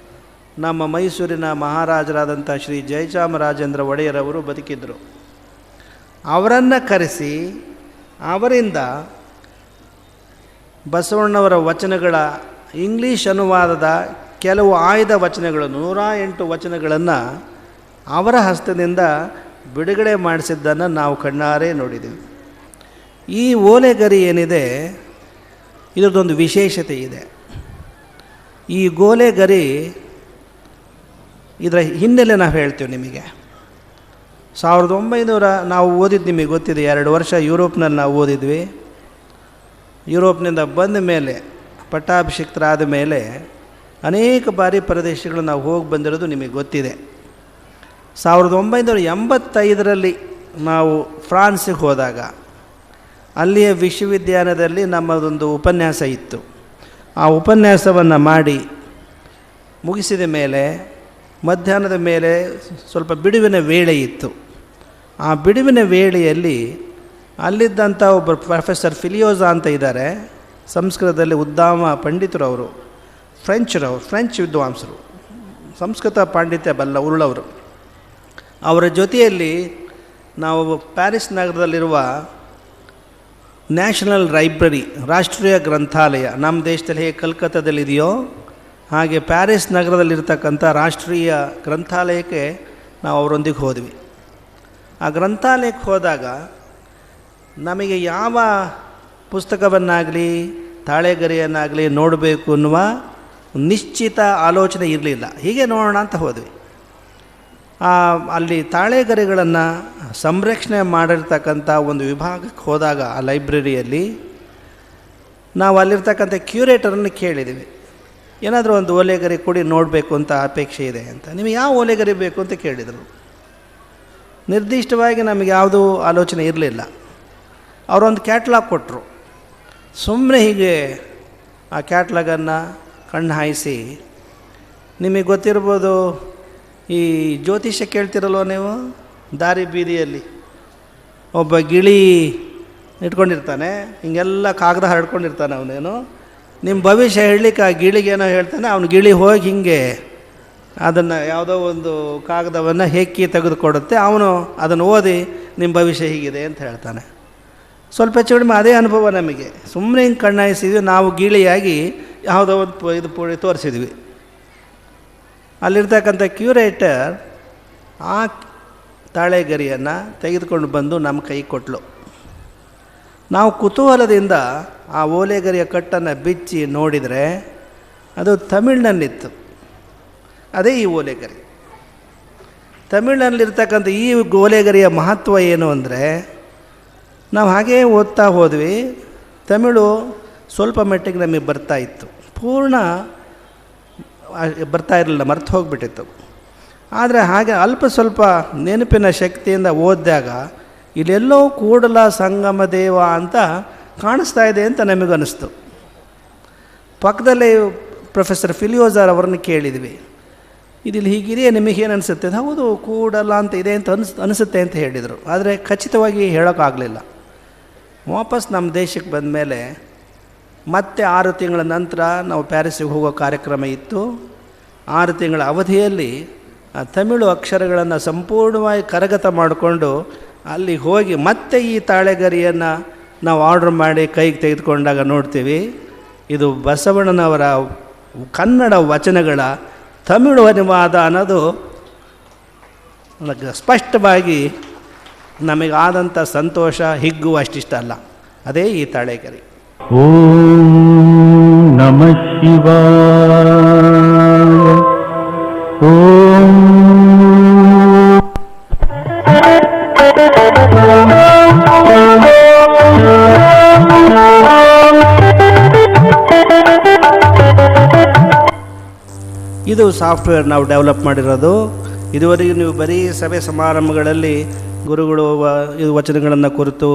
ನಮ್ಮ ಮೈಸೂರಿನ ಮಹಾರಾಜರಾದಂಥ ಶ್ರೀ ಜಯಚಾಮರಾಜೇಂದ್ರ ಒಡೆಯರವರು ಬದುಕಿದ್ದರು. ಅವರನ್ನು ಕರೆಸಿ ಅವರಿಂದ ಬಸವಣ್ಣವರ ವಚನಗಳ ಇಂಗ್ಲೀಷ್ ಅನುವಾದದ ಕೆಲವು ಆಯ್ದ ವಚನಗಳು 108 ವಚನಗಳನ್ನು ಅವರ ಹಸ್ತದಿಂದ ಬಿಡುಗಡೆ ಮಾಡಿಸಿದ್ದನ್ನು ನಾವು ಕಣ್ಣಾರೆ ನೋಡಿದ್ದೀವಿ. ಈ ಓಲೆಗರಿ ಏನಿದೆ, ಇದರದೊಂದು ವಿಶೇಷತೆ ಇದೆ. ಈ ಗೋಲೆಗರಿ ಇದರ ಹಿನ್ನೆಲೆ ನಾವು ಹೇಳ್ತೀವಿ ನಿಮಗೆ. 1900 ನಾವು ಓದಿದ್ದು ನಿಮಗೆ ಗೊತ್ತಿದೆ, 2 ವರ್ಷ ಯುರೋಪ್ನಲ್ಲಿ ನಾವು ಓದಿದ್ವಿ. ಯುರೋಪ್ನಿಂದ ಬಂದ ಮೇಲೆ, ಪಟ್ಟಾಭಿಷಿಕ್ತರಾದ ಮೇಲೆ ಅನೇಕ ಬಾರಿ ಪ್ರದೇಶಗಳು ನಾವು ಹೋಗಿ ಬಂದಿರೋದು ನಿಮಗೆ ಗೊತ್ತಿದೆ. 1985ರಲ್ಲಿ ನಾವು ಫ್ರಾನ್ಸಿಗೆ ಹೋದಾಗ ಅಲ್ಲಿಯ ವಿಶ್ವವಿದ್ಯಾಲಯದಲ್ಲಿ ನಮ್ಮದೊಂದು ಉಪನ್ಯಾಸ ಇತ್ತು. ಆ ಉಪನ್ಯಾಸವನ್ನು ಮಾಡಿ ಮುಗಿಸಿದ ಮೇಲೆ ಮಧ್ಯಾಹ್ನದ ಮೇಲೆ ಸ್ವಲ್ಪ ಬಿಡುವಿನ ವೇಳೆ ಇತ್ತು. ಆ ಬಿಡುವಿನ ವೇಳೆಯಲ್ಲಿ ಅಲ್ಲಿದ್ದಂಥ ಒಬ್ಬರು ಪ್ರೊಫೆಸರ್ ಫಿಲಿಯೋಜಾ ಅಂತ ಇದ್ದಾರೆ, ಸಂಸ್ಕೃತದಲ್ಲಿ ಉದ್ದಾಮ ಪಂಡಿತರು. ಅವರು ಫ್ರೆಂಚ್ ವಿದ್ವಾಂಸರು, ಸಂಸ್ಕೃತ ಪಾಂಡಿತ್ಯ ಬಲ್ಲ ಉರುಳವರು. ಅವರ ಜೊತೆಯಲ್ಲಿ ನಾವು ಪ್ಯಾರಿಸ್ ನಗರದಲ್ಲಿರುವ ನ್ಯಾಷನಲ್ ಲೈಬ್ರರಿ, ರಾಷ್ಟ್ರೀಯ ಗ್ರಂಥಾಲಯ, ನಮ್ಮ ದೇಶದಲ್ಲಿ ಹೇಗೆ ಕಲ್ಕತ್ತಾದಲ್ಲಿದೆಯೋ ಹಾಗೆ ಪ್ಯಾರಿಸ್ ನಗರದಲ್ಲಿರ್ತಕ್ಕಂಥ ರಾಷ್ಟ್ರೀಯ ಗ್ರಂಥಾಲಯಕ್ಕೆ ನಾವು ಅವರೊಂದಿಗೆ ಹೋದ್ವಿ. ಆ ಗ್ರಂಥಾಲಯಕ್ಕೆ ಹೋದಾಗ ನಮಗೆ ಯಾವ ಪುಸ್ತಕವನ್ನಾಗಲಿ ತಾಳೆಗರಿಯನ್ನಾಗಲಿ ನೋಡಬೇಕು ಅನ್ನುವ ನಿಶ್ಚಿತ ಆಲೋಚನೆ ಇರಲಿಲ್ಲ. ಹೀಗೆ ನೋಡೋಣ ಅಂತ ಹೋದ್ವಿ. ಅಲ್ಲಿ ತಾಳೆಗರಿಗಳನ್ನು ಸಂರಕ್ಷಣೆ ಮಾಡಿರ್ತಕ್ಕಂಥ ಒಂದು ವಿಭಾಗಕ್ಕೆ ಹೋದಾಗ ಆ ಲೈಬ್ರರಿಯಲ್ಲಿ ನಾವು ಅಲ್ಲಿರ್ತಕ್ಕಂಥ ಕ್ಯೂರೇಟರನ್ನು ಕೇಳಿದ್ವಿ, ಏನಾದರೂ ಒಂದು ಓಲೆಗರಿ ಕೊಡಿ ನೋಡಬೇಕು ಅಂತ ಅಪೇಕ್ಷೆ ಇದೆ ಅಂತ. ನಿಮಗೆ ಯಾವ ಓಲೆಗರಿ ಬೇಕು ಅಂತ ಕೇಳಿದರು. ನಿರ್ದಿಷ್ಟವಾಗಿ ನಮಗೆ ಯಾವುದೂ ಆಲೋಚನೆ ಇರಲಿಲ್ಲ. ಅವರೊಂದು ಕ್ಯಾಟ್ಲಾಗ್ ಕೊಟ್ಟರು. ಸುಮ್ಮನೆ ಹೀಗೆ ಆ ಕ್ಯಾಟ್ಲಾಗನ್ನು ಕಣ್ಣು ಹಾಯಿಸಿ, ನಿಮಗೆ ಗೊತ್ತಿರ್ಬೋದು, ಈ ಜ್ಯೋತಿಷ್ಯ ಕೇಳ್ತಿರಲ್ವ ನೀವು, ದಾರಿ ಬೀದಿಯಲ್ಲಿ ಒಬ್ಬ ಗಿಳಿ ಇಟ್ಕೊಂಡಿರ್ತಾನೆ, ಹಿಂಗೆಲ್ಲ ಕಾಗದ ಹರಡ್ಕೊಂಡಿರ್ತಾನೆ. ಅವನೇನು ನಿಮ್ಮ ಭವಿಷ್ಯ ಹೇಳಲಿಕ್ಕೆ ಆ ಗಿಳಿಗೇನೋ ಹೇಳ್ತಾನೆ. ಅವನು ಗಿಳಿ ಹೋಗಿ ಹಿಂಗೆ ಅದನ್ನು ಯಾವುದೋ ಒಂದು ಕಾಗದವನ್ನು ಹೆಕ್ಕಿ ತೆಗೆದುಕೊಡುತ್ತೆ. ಅವನು ಅದನ್ನು ಓದಿ ನಿಮ್ಮ ಭವಿಷ್ಯ ಹೀಗಿದೆ ಅಂತ ಹೇಳ್ತಾನೆ. ಸ್ವಲ್ಪ ಹೆಚ್ಚು ಕಡಿಮೆ ಅದೇ ಅನುಭವ ನಮಗೆ. ಸುಮ್ಮನೆ ಹಿಂಗೆ ಕಣ್ಣಾಯಿಸಿದ್ವಿ, ನಾವು ಗಿಳಿಯಾಗಿ ಯಾವುದೋ ಒಂದು ಇದು ತೋರಿಸಿದ್ವಿ. ಅಲ್ಲಿರ್ತಕ್ಕಂಥ ಕ್ಯೂರೇಟರ್ ಆ ತಾಳೆಗರಿಯನ್ನು ತೆಗೆದುಕೊಂಡು ಬಂದು ನಮ್ಮ ಕೈ ಕೊಟ್ಟಳು. ನಾವು ಕುತೂಹಲದಿಂದ ಆ ಓಲೆಗರಿಯ ಕಟ್ಟನ್ನು ಬಿಚ್ಚಿ ನೋಡಿದರೆ ಅದು ತಮಿಳಿನಲ್ಲಿತ್ತು. ಅದೇ ಈ ಓಲೆಗರಿ. ತಮಿಳಿನಲ್ಲಿರ್ತಕ್ಕಂಥ ಈ ಓಲೆಗರಿಯ ಮಹತ್ವ ಏನು ಅಂದರೆ, ನಾವು ಹಾಗೇ ಓದ್ತಾ ಹೋದ್ವಿ. ತಮಿಳು ಸ್ವಲ್ಪ ಮಟ್ಟಿಗೆ ನಮಗೆ ಬರ್ತಾ ಇತ್ತು, ಪೂರ್ಣ ಬರ್ತಾ ಇರಲಿಲ್ಲ, ಮರ್ತು ಹೋಗಿಬಿಟ್ಟಿತ್ತು. ಆದರೆ ಹಾಗೆ ಅಲ್ಪ ಸ್ವಲ್ಪ ನೆನಪಿನ ಶಕ್ತಿಯಿಂದ ಓದಿದಾಗ ಇಲ್ಲೆಲ್ಲೋ ಕೂಡಲ ಸಂಗಮ ದೇವ ಅಂತ ಕಾಣಿಸ್ತಾ ಇದೆ ಅಂತ ನಮಗನ್ನಿಸ್ತು. ಪಕ್ಕದಲ್ಲಿ ಪ್ರೊಫೆಸರ್ ಫಿಲಿಯೋಜಾರ್ ಅವರನ್ನು ಕೇಳಿದ್ವಿ, ಇದಿಲ್ಲಿ ಹೀಗಿದೆಯೇ, ನಿಮಗೇನು ಅನಿಸುತ್ತೆ? ಹೌದು, ಕೂಡಲ ಅಂತ ಇದೆ ಅಂತ ಅನಿಸುತ್ತೆ ಅಂತ ಹೇಳಿದರು. ಆದರೆ ಖಚಿತವಾಗಿ ಹೇಳೋಕ್ಕಾಗಲಿಲ್ಲ. ವಾಪಸ್ ನಮ್ಮ ದೇಶಕ್ಕೆ ಬಂದ ಮೇಲೆ ಮತ್ತೆ 6 ತಿಂಗಳ ನಂತರ ನಾವು ಪ್ಯಾರಿಸ್ಸಿಗೆ ಹೋಗೋ ಕಾರ್ಯಕ್ರಮ ಇತ್ತು. 6 ತಿಂಗಳ ಅವಧಿಯಲ್ಲಿ ಆ ತಮಿಳು ಅಕ್ಷರಗಳನ್ನು ಸಂಪೂರ್ಣವಾಗಿ ಕರಗತ ಮಾಡಿಕೊಂಡು ಅಲ್ಲಿಗೆ ಹೋಗಿ ಮತ್ತೆ ಈ ತಾಳೆಗರಿಯನ್ನು ನಾವು ಆರ್ಡ್ರ್ ಮಾಡಿ ಕೈಗೆ ತೆಗೆದುಕೊಂಡಾಗ ನೋಡ್ತೀವಿ, ಇದು ಬಸವಣ್ಣನವರ ಕನ್ನಡ ವಚನಗಳ ತಮಿಳು ಅನುವಾದ ಅನ್ನೋದು ಸ್ಪಷ್ಟವಾಗಿ ನಮಗಾದಂಥ ಸಂತೋಷ, ಹಿಗ್ಗು ಅಷ್ಟಿಷ್ಟ ಅಲ್ಲ. ಅದೇ ಈ ತಾಳೆಗರಿ. ಓಂ ನಮಃ ಶಿವಾಯ. ಓಂ ಇದು ಸಾಫ್ಟ್ವೇರ್ ನಾವು ಡೆವಲಪ್ ಮಾಡಿರೋದು. ಇದುವರೆಗೂ ನೀವು ಬರೀ ಸಭೆ ಸಮಾರಂಭಗಳಲ್ಲಿ ಗುರುಗಳು ಇದು ವಚನಗಳನ್ನು ಕುರಿತು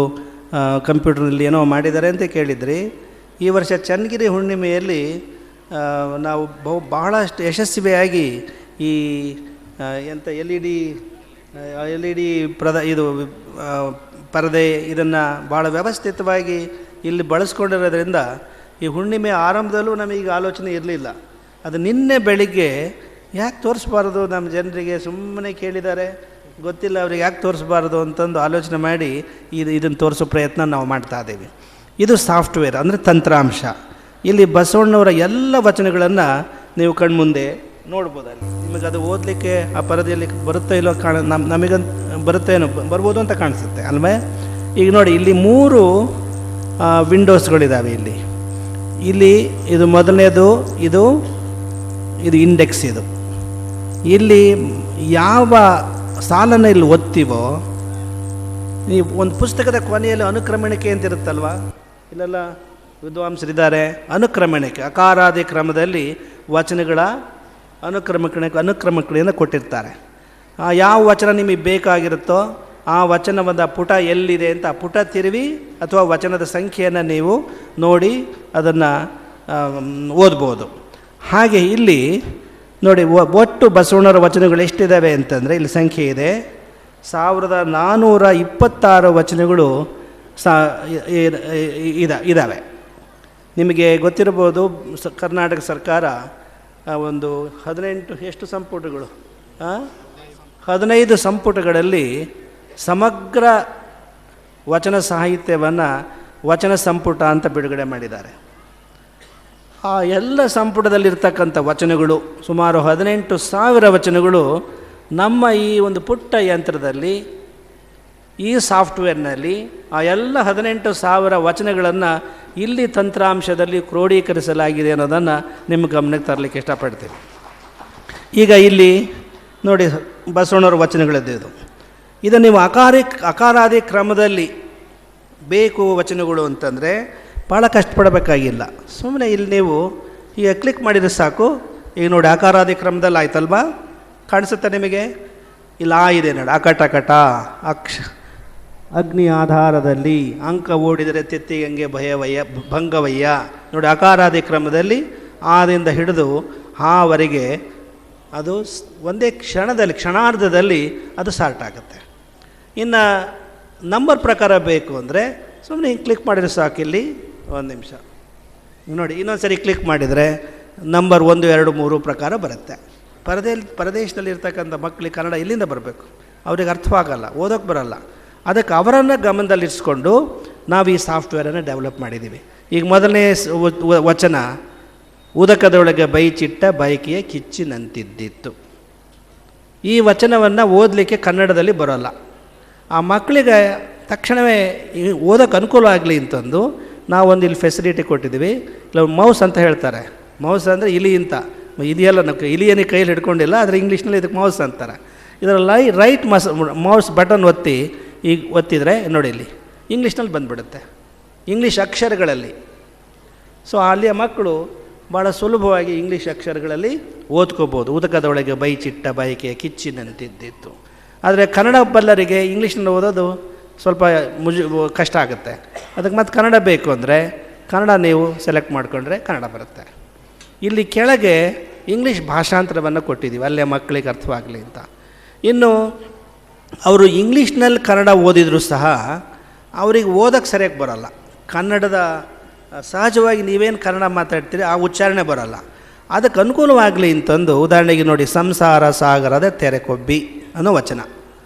ಕಂಪ್ಯೂಟರ್ನಲ್ಲಿ ಏನೋ ಮಾಡಿದ್ದಾರೆ ಅಂತ ಕೇಳಿದ್ರಿ. ಈ ವರ್ಷ ಚನ್ನಗಿರಿ ಹುಣ್ಣಿಮೆಯಲ್ಲಿ ನಾವು ಬಹಳಷ್ಟು ಯಶಸ್ವಿಯಾಗಿ ಈ ಎಂಥ ಎಲ್ ಇ ಡಿ ಇದು ಪರದೆ ಇದನ್ನು ಭಾಳ ವ್ಯವಸ್ಥಿತವಾಗಿ ಇಲ್ಲಿ ಬಳಸ್ಕೊಂಡಿರೋದ್ರಿಂದ ಈ ಹುಣ್ಣಿಮೆ ಆರಂಭದಲ್ಲೂ ನಮಗೀಗ ಆಲೋಚನೆ ಇರಲಿಲ್ಲ. ಅದು ನಿನ್ನೆ ಬೆಳಿಗ್ಗೆ ಯಾಕೆ ತೋರಿಸ್ಬಾರ್ದು, ನಮ್ಮ ಜನರಿಗೆ ಸುಮ್ಮನೆ ಕೇಳಿದ್ದಾರೆ, ಗೊತ್ತಿಲ್ಲ ಅವ್ರಿಗೆ ಯಾಕೆ ತೋರಿಸ್ಬಾರ್ದು ಅಂತಂದು ಆಲೋಚನೆ ಮಾಡಿ ಇದನ್ನು ತೋರಿಸೋ ಪ್ರಯತ್ನ ನಾವು ಮಾಡ್ತಾ ಇದ್ದೀವಿ. ಇದು ಸಾಫ್ಟ್ವೇರ್ ಅಂದರೆ ತಂತ್ರಾಂಶ. ಇಲ್ಲಿ ಬಸವಣ್ಣವರ ಎಲ್ಲ ವಚನಗಳನ್ನು ನೀವು ಕಣ್ಮುಂದೆ ನೋಡ್ಬೋದಲ್ಲಿ. ನಿಮಗೆ ಅದು ಓದಲಿಕ್ಕೆ ಆ ಪರದೆಯಲ್ಲಿ ಬರುತ್ತೋ ಇಲ್ಲೋ ನಮಗಂತ ಬರುತ್ತೇನೋ ಬರ್ಬೋದು ಅಂತ ಕಾಣಿಸುತ್ತೆ ಅಲ್ವೇ. ಈಗ ನೋಡಿ, ಇಲ್ಲಿ 3 ವಿಂಡೋಸ್ಗಳಿದ್ದಾವೆ. ಇಲ್ಲಿ ಇದು ಮೊದಲನೇದು, ಇದು ಇಂಡೆಕ್ಸ್. ಇಲ್ಲಿ ಯಾವ ಸಾಲನ್ನು ಇಲ್ಲಿ ಓದ್ತೀವೋ, ನೀವು ಒಂದು ಪುಸ್ತಕದ ಕೊನೆಯಲ್ಲಿ ಅನುಕ್ರಮಣಿಕೆ ಅಂತ ಇರುತ್ತಲ್ವ, ಇಲ್ಲೆಲ್ಲ ವಿದ್ವಾಂಸರಿದ್ದಾರೆ. ಅನುಕ್ರಮಣಿಕೆ ಅಕಾರಾದಿ ಕ್ರಮದಲ್ಲಿ ವಚನಗಳ ಅನುಕ್ರಮಣೆಯನ್ನು ಕೊಟ್ಟಿರ್ತಾರೆ. ಯಾವ ವಚನ ನಿಮಗೆ ಬೇಕಾಗಿರುತ್ತೋ ಆ ವಚನದ ಪುಟ ಎಲ್ಲಿದೆ ಅಂತ ಆ ಪುಟ ತಿರುವಿ ಅಥವಾ ವಚನದ ಸಂಖ್ಯೆಯನ್ನು ನೀವು ನೋಡಿ ಅದನ್ನು ಓದ್ಬೋದು. ಹಾಗೆ ಇಲ್ಲಿ ನೋಡಿ, ಒಟ್ಟು ಬಸವಣ್ಣರ ವಚನಗಳು ಎಷ್ಟಿದ್ದಾವೆ ಅಂತಂದರೆ ಇಲ್ಲಿ ಸಂಖ್ಯೆ ಇದೆ 1426 ವಚನಗಳು ಇದ್ದಾವೆ. ನಿಮಗೆ ಗೊತ್ತಿರ್ಬೋದು, ಕರ್ನಾಟಕ ಸರ್ಕಾರ ಒಂದು 18 ಸಂಪುಟಗಳು 15 ಸಂಪುಟಗಳಲ್ಲಿ ಸಮಗ್ರ ವಚನ ಸಾಹಿತ್ಯವನ್ನು ವಚನ ಸಂಪುಟ ಅಂತ ಬಿಡುಗಡೆ ಮಾಡಿದ್ದಾರೆ. ಆ ಎಲ್ಲ ಸಂಪುಟದಲ್ಲಿರ್ತಕ್ಕಂಥ ವಚನಗಳು ಸುಮಾರು 18,000 ವಚನಗಳು ನಮ್ಮ ಈ ಒಂದು ಪುಟ್ಟ ಯಂತ್ರದಲ್ಲಿ, ಈ ಸಾಫ್ಟ್ವೇರ್ನಲ್ಲಿ ಆ ಎಲ್ಲ 18,000 ವಚನಗಳನ್ನು ಇಲ್ಲಿ ತಂತ್ರಾಂಶದಲ್ಲಿ ಕ್ರೋಢೀಕರಿಸಲಾಗಿದೆ ಅನ್ನೋದನ್ನು ನಿಮ್ಮ ಗಮನಕ್ಕೆ ತರಲಿಕ್ಕೆ ಇಷ್ಟಪಡ್ತೀನಿ. ಈಗ ಇಲ್ಲಿ ನೋಡಿ, ಬಸವಣ್ಣವ್ರ ವಚನಗಳಿದ್ದು ಇದು ನೀವು ಅಕಾರಾದಿ ಕ್ರಮದಲ್ಲಿ ಬೇಕು ವಚನಗಳು ಅಂತಂದರೆ ಭಾಳ ಕಷ್ಟಪಡಬೇಕಾಗಿಲ್ಲ. ಸುಮ್ಮನೆ ಇಲ್ಲಿ ನೀವು ಈಗ ಕ್ಲಿಕ್ ಮಾಡಿದರೆ ಸಾಕು. ಈಗ ನೋಡಿ ಆಕಾರಾದಿ ಕ್ರಮದಲ್ಲಿ ಆಯ್ತಲ್ವಾ, ಕಾಣಿಸುತ್ತೆ ನಿಮಗೆ? ಇಲ್ಲ ಇದೆ ನೋಡಿ, ಅಕಟಕಟ ಅಗ್ನಿ ಆಧಾರದಲ್ಲಿ ಅಂಕ ಓಡಿದರೆ ತೆತ್ತಿಗಂಗೆ ಭಯವಯ್ಯ ಭಂಗವಯ್ಯ. ನೋಡಿ ಅಕಾರಾದಿ ಕ್ರಮದಲ್ಲಿ ಆದಿಂದ ಹಿಡಿದು ಹಾವರೆಗೆ ಅದು ಒಂದೇ ಕ್ಷಣದಲ್ಲಿ ಕ್ಷಣಾರ್ಧದಲ್ಲಿ ಅದು ಸ್ಟಾರ್ಟ್ ಆಗುತ್ತೆ. ಇನ್ನು ನಂಬರ್ ಪ್ರಕಾರ ಬೇಕು ಅಂದರೆ ಸುಮ್ಮನೆ ಹಿಂಗೆ ಕ್ಲಿಕ್ ಮಾಡಿದ್ರೆ ಸಾಕು. ಇಲ್ಲಿ ಒಂದು ನಿಮಿಷ ನೋಡಿ, ಇನ್ನೊಂದು ಸರಿ ಕ್ಲಿಕ್ ಮಾಡಿದರೆ ನಂಬರ್ 1, 2, 3 ಪ್ರಕಾರ ಬರುತ್ತೆ. ಪರದೇಶದಲ್ಲಿ ಇರ್ತಕ್ಕಂಥ ಮಕ್ಕಳಿಗೆ ಕನ್ನಡ ಇಲ್ಲಿಂದ ಬರಬೇಕು, ಅವ್ರಿಗೆ ಅರ್ಥವಾಗಲ್ಲ, ಓದೋಕ್ಕೆ ಬರಲ್ಲ. ಅದಕ್ಕೆ ಅವರನ್ನು ಗಮನದಲ್ಲಿರಿಸ್ಕೊಂಡು ನಾವು ಈ ಸಾಫ್ಟ್ವೇರನ್ನು ಡೆವಲಪ್ ಮಾಡಿದ್ದೀವಿ. ಈಗ ಮೊದಲನೇ ವಚನ, ಉದಕದೊಳಗೆ ಬೈಚಿಟ್ಟ ಬಯಕೆಯ ಕಿಚ್ಚಿನಂತಿದ್ದಿತ್ತು. ಈ ವಚನವನ್ನು ಓದಲಿಕ್ಕೆ ಕನ್ನಡದಲ್ಲಿ ಬರೋಲ್ಲ. ಆ ಮಕ್ಕಳಿಗೆ ತಕ್ಷಣವೇ ಓದೋಕ್ಕೆ ಅನುಕೂಲ ಆಗಲಿ ಅಂತಂದು ನಾವೊಂದು ಇಲ್ಲಿ ಫೆಸಿಲಿಟಿ ಕೊಟ್ಟಿದ್ದೀವಿ. ಇಲ್ಲ ಮೌಸ್ ಅಂತ ಹೇಳ್ತಾರೆ. ಮೌಸ್ ಅಂದರೆ ಇಲಿ ಅಂತ, ಇದೆಯಲ್ಲ ನಾವು ಇಲಿಯನ್ನೇ ಕೈಯಲ್ಲಿ ಹಿಡ್ಕೊಂಡಿಲ್ಲ, ಆದರೆ ಇಂಗ್ಲೀಷ್ನಲ್ಲಿ ಇದಕ್ಕೆ ಮೌಸ್ ಅಂತಾರೆ. ಇದರಲ್ಲಿ ರೈಟ್ ಮೌಸ್ ಬಟನ್ ಒತ್ತಿ ಈಗ ಒತ್ತಿದರೆ ನೋಡಿ ಇಲ್ಲಿ ಇಂಗ್ಲೀಷ್ನಲ್ಲಿ ಬಂದುಬಿಡುತ್ತೆ, ಇಂಗ್ಲೀಷ್ ಅಕ್ಷರಗಳಲ್ಲಿ. ಸೊ ಅಲ್ಲಿಯ ಮಕ್ಕಳು ಭಾಳ ಸುಲಭವಾಗಿ ಇಂಗ್ಲೀಷ್ ಅಕ್ಷರಗಳಲ್ಲಿ ಓದ್ಕೋಬೋದು. ಉದಕದೊಳಗೆ ಬೈಚಿಟ್ಟ ಬಯಕೆಯ ಕಿಚ್ಚಿನಂತಿದ್ದಿತ್ತು. ಆದರೆ ಕನ್ನಡ ಬಲ್ಲರಿಗೆ ಇಂಗ್ಲೀಷ್ನಲ್ಲಿ ಓದೋದು ಸ್ವಲ್ಪ ಕಷ್ಟ ಆಗುತ್ತೆ. ಅದಕ್ಕೆ ಮತ್ತು ಕನ್ನಡ ಬೇಕು ಅಂದರೆ ಕನ್ನಡ ನೀವು ಸೆಲೆಕ್ಟ್ ಮಾಡಿಕೊಂಡ್ರೆ ಕನ್ನಡ ಬರುತ್ತೆ. ಇಲ್ಲಿ ಕೆಳಗೆ ಇಂಗ್ಲೀಷ್ ಭಾಷಾಂತರವನ್ನು ಕೊಟ್ಟಿದ್ದೀವಿ, ಅಲ್ಲೇ ಮಕ್ಕಳಿಗೆ ಅರ್ಥವಾಗಲಿ ಅಂತ. ಇನ್ನು ಅವರು ಇಂಗ್ಲೀಷ್ನಲ್ಲಿ ಕನ್ನಡ ಓದಿದರೂ ಸಹ ಅವ್ರಿಗೆ ಓದೋಕ್ಕೆ ಸರಿಯಾಗಿ ಬರೋಲ್ಲ. ಕನ್ನಡದ ಸಹಜವಾಗಿ ನೀವೇನು ಕನ್ನಡ ಮಾತಾಡ್ತೀರಿ ಆ ಉಚ್ಚಾರಣೆ ಬರೋಲ್ಲ. ಅದಕ್ಕೆ ಅನುಕೂಲವಾಗಲಿ ಅಂತಂದು ಉದಾಹರಣೆಗೆ ನೋಡಿ, ಸಂಸಾರ ಸಾಗರದ ತೆರೆಕೊಬ್ಬಿ ಅನ್ನೋ ವಚನ.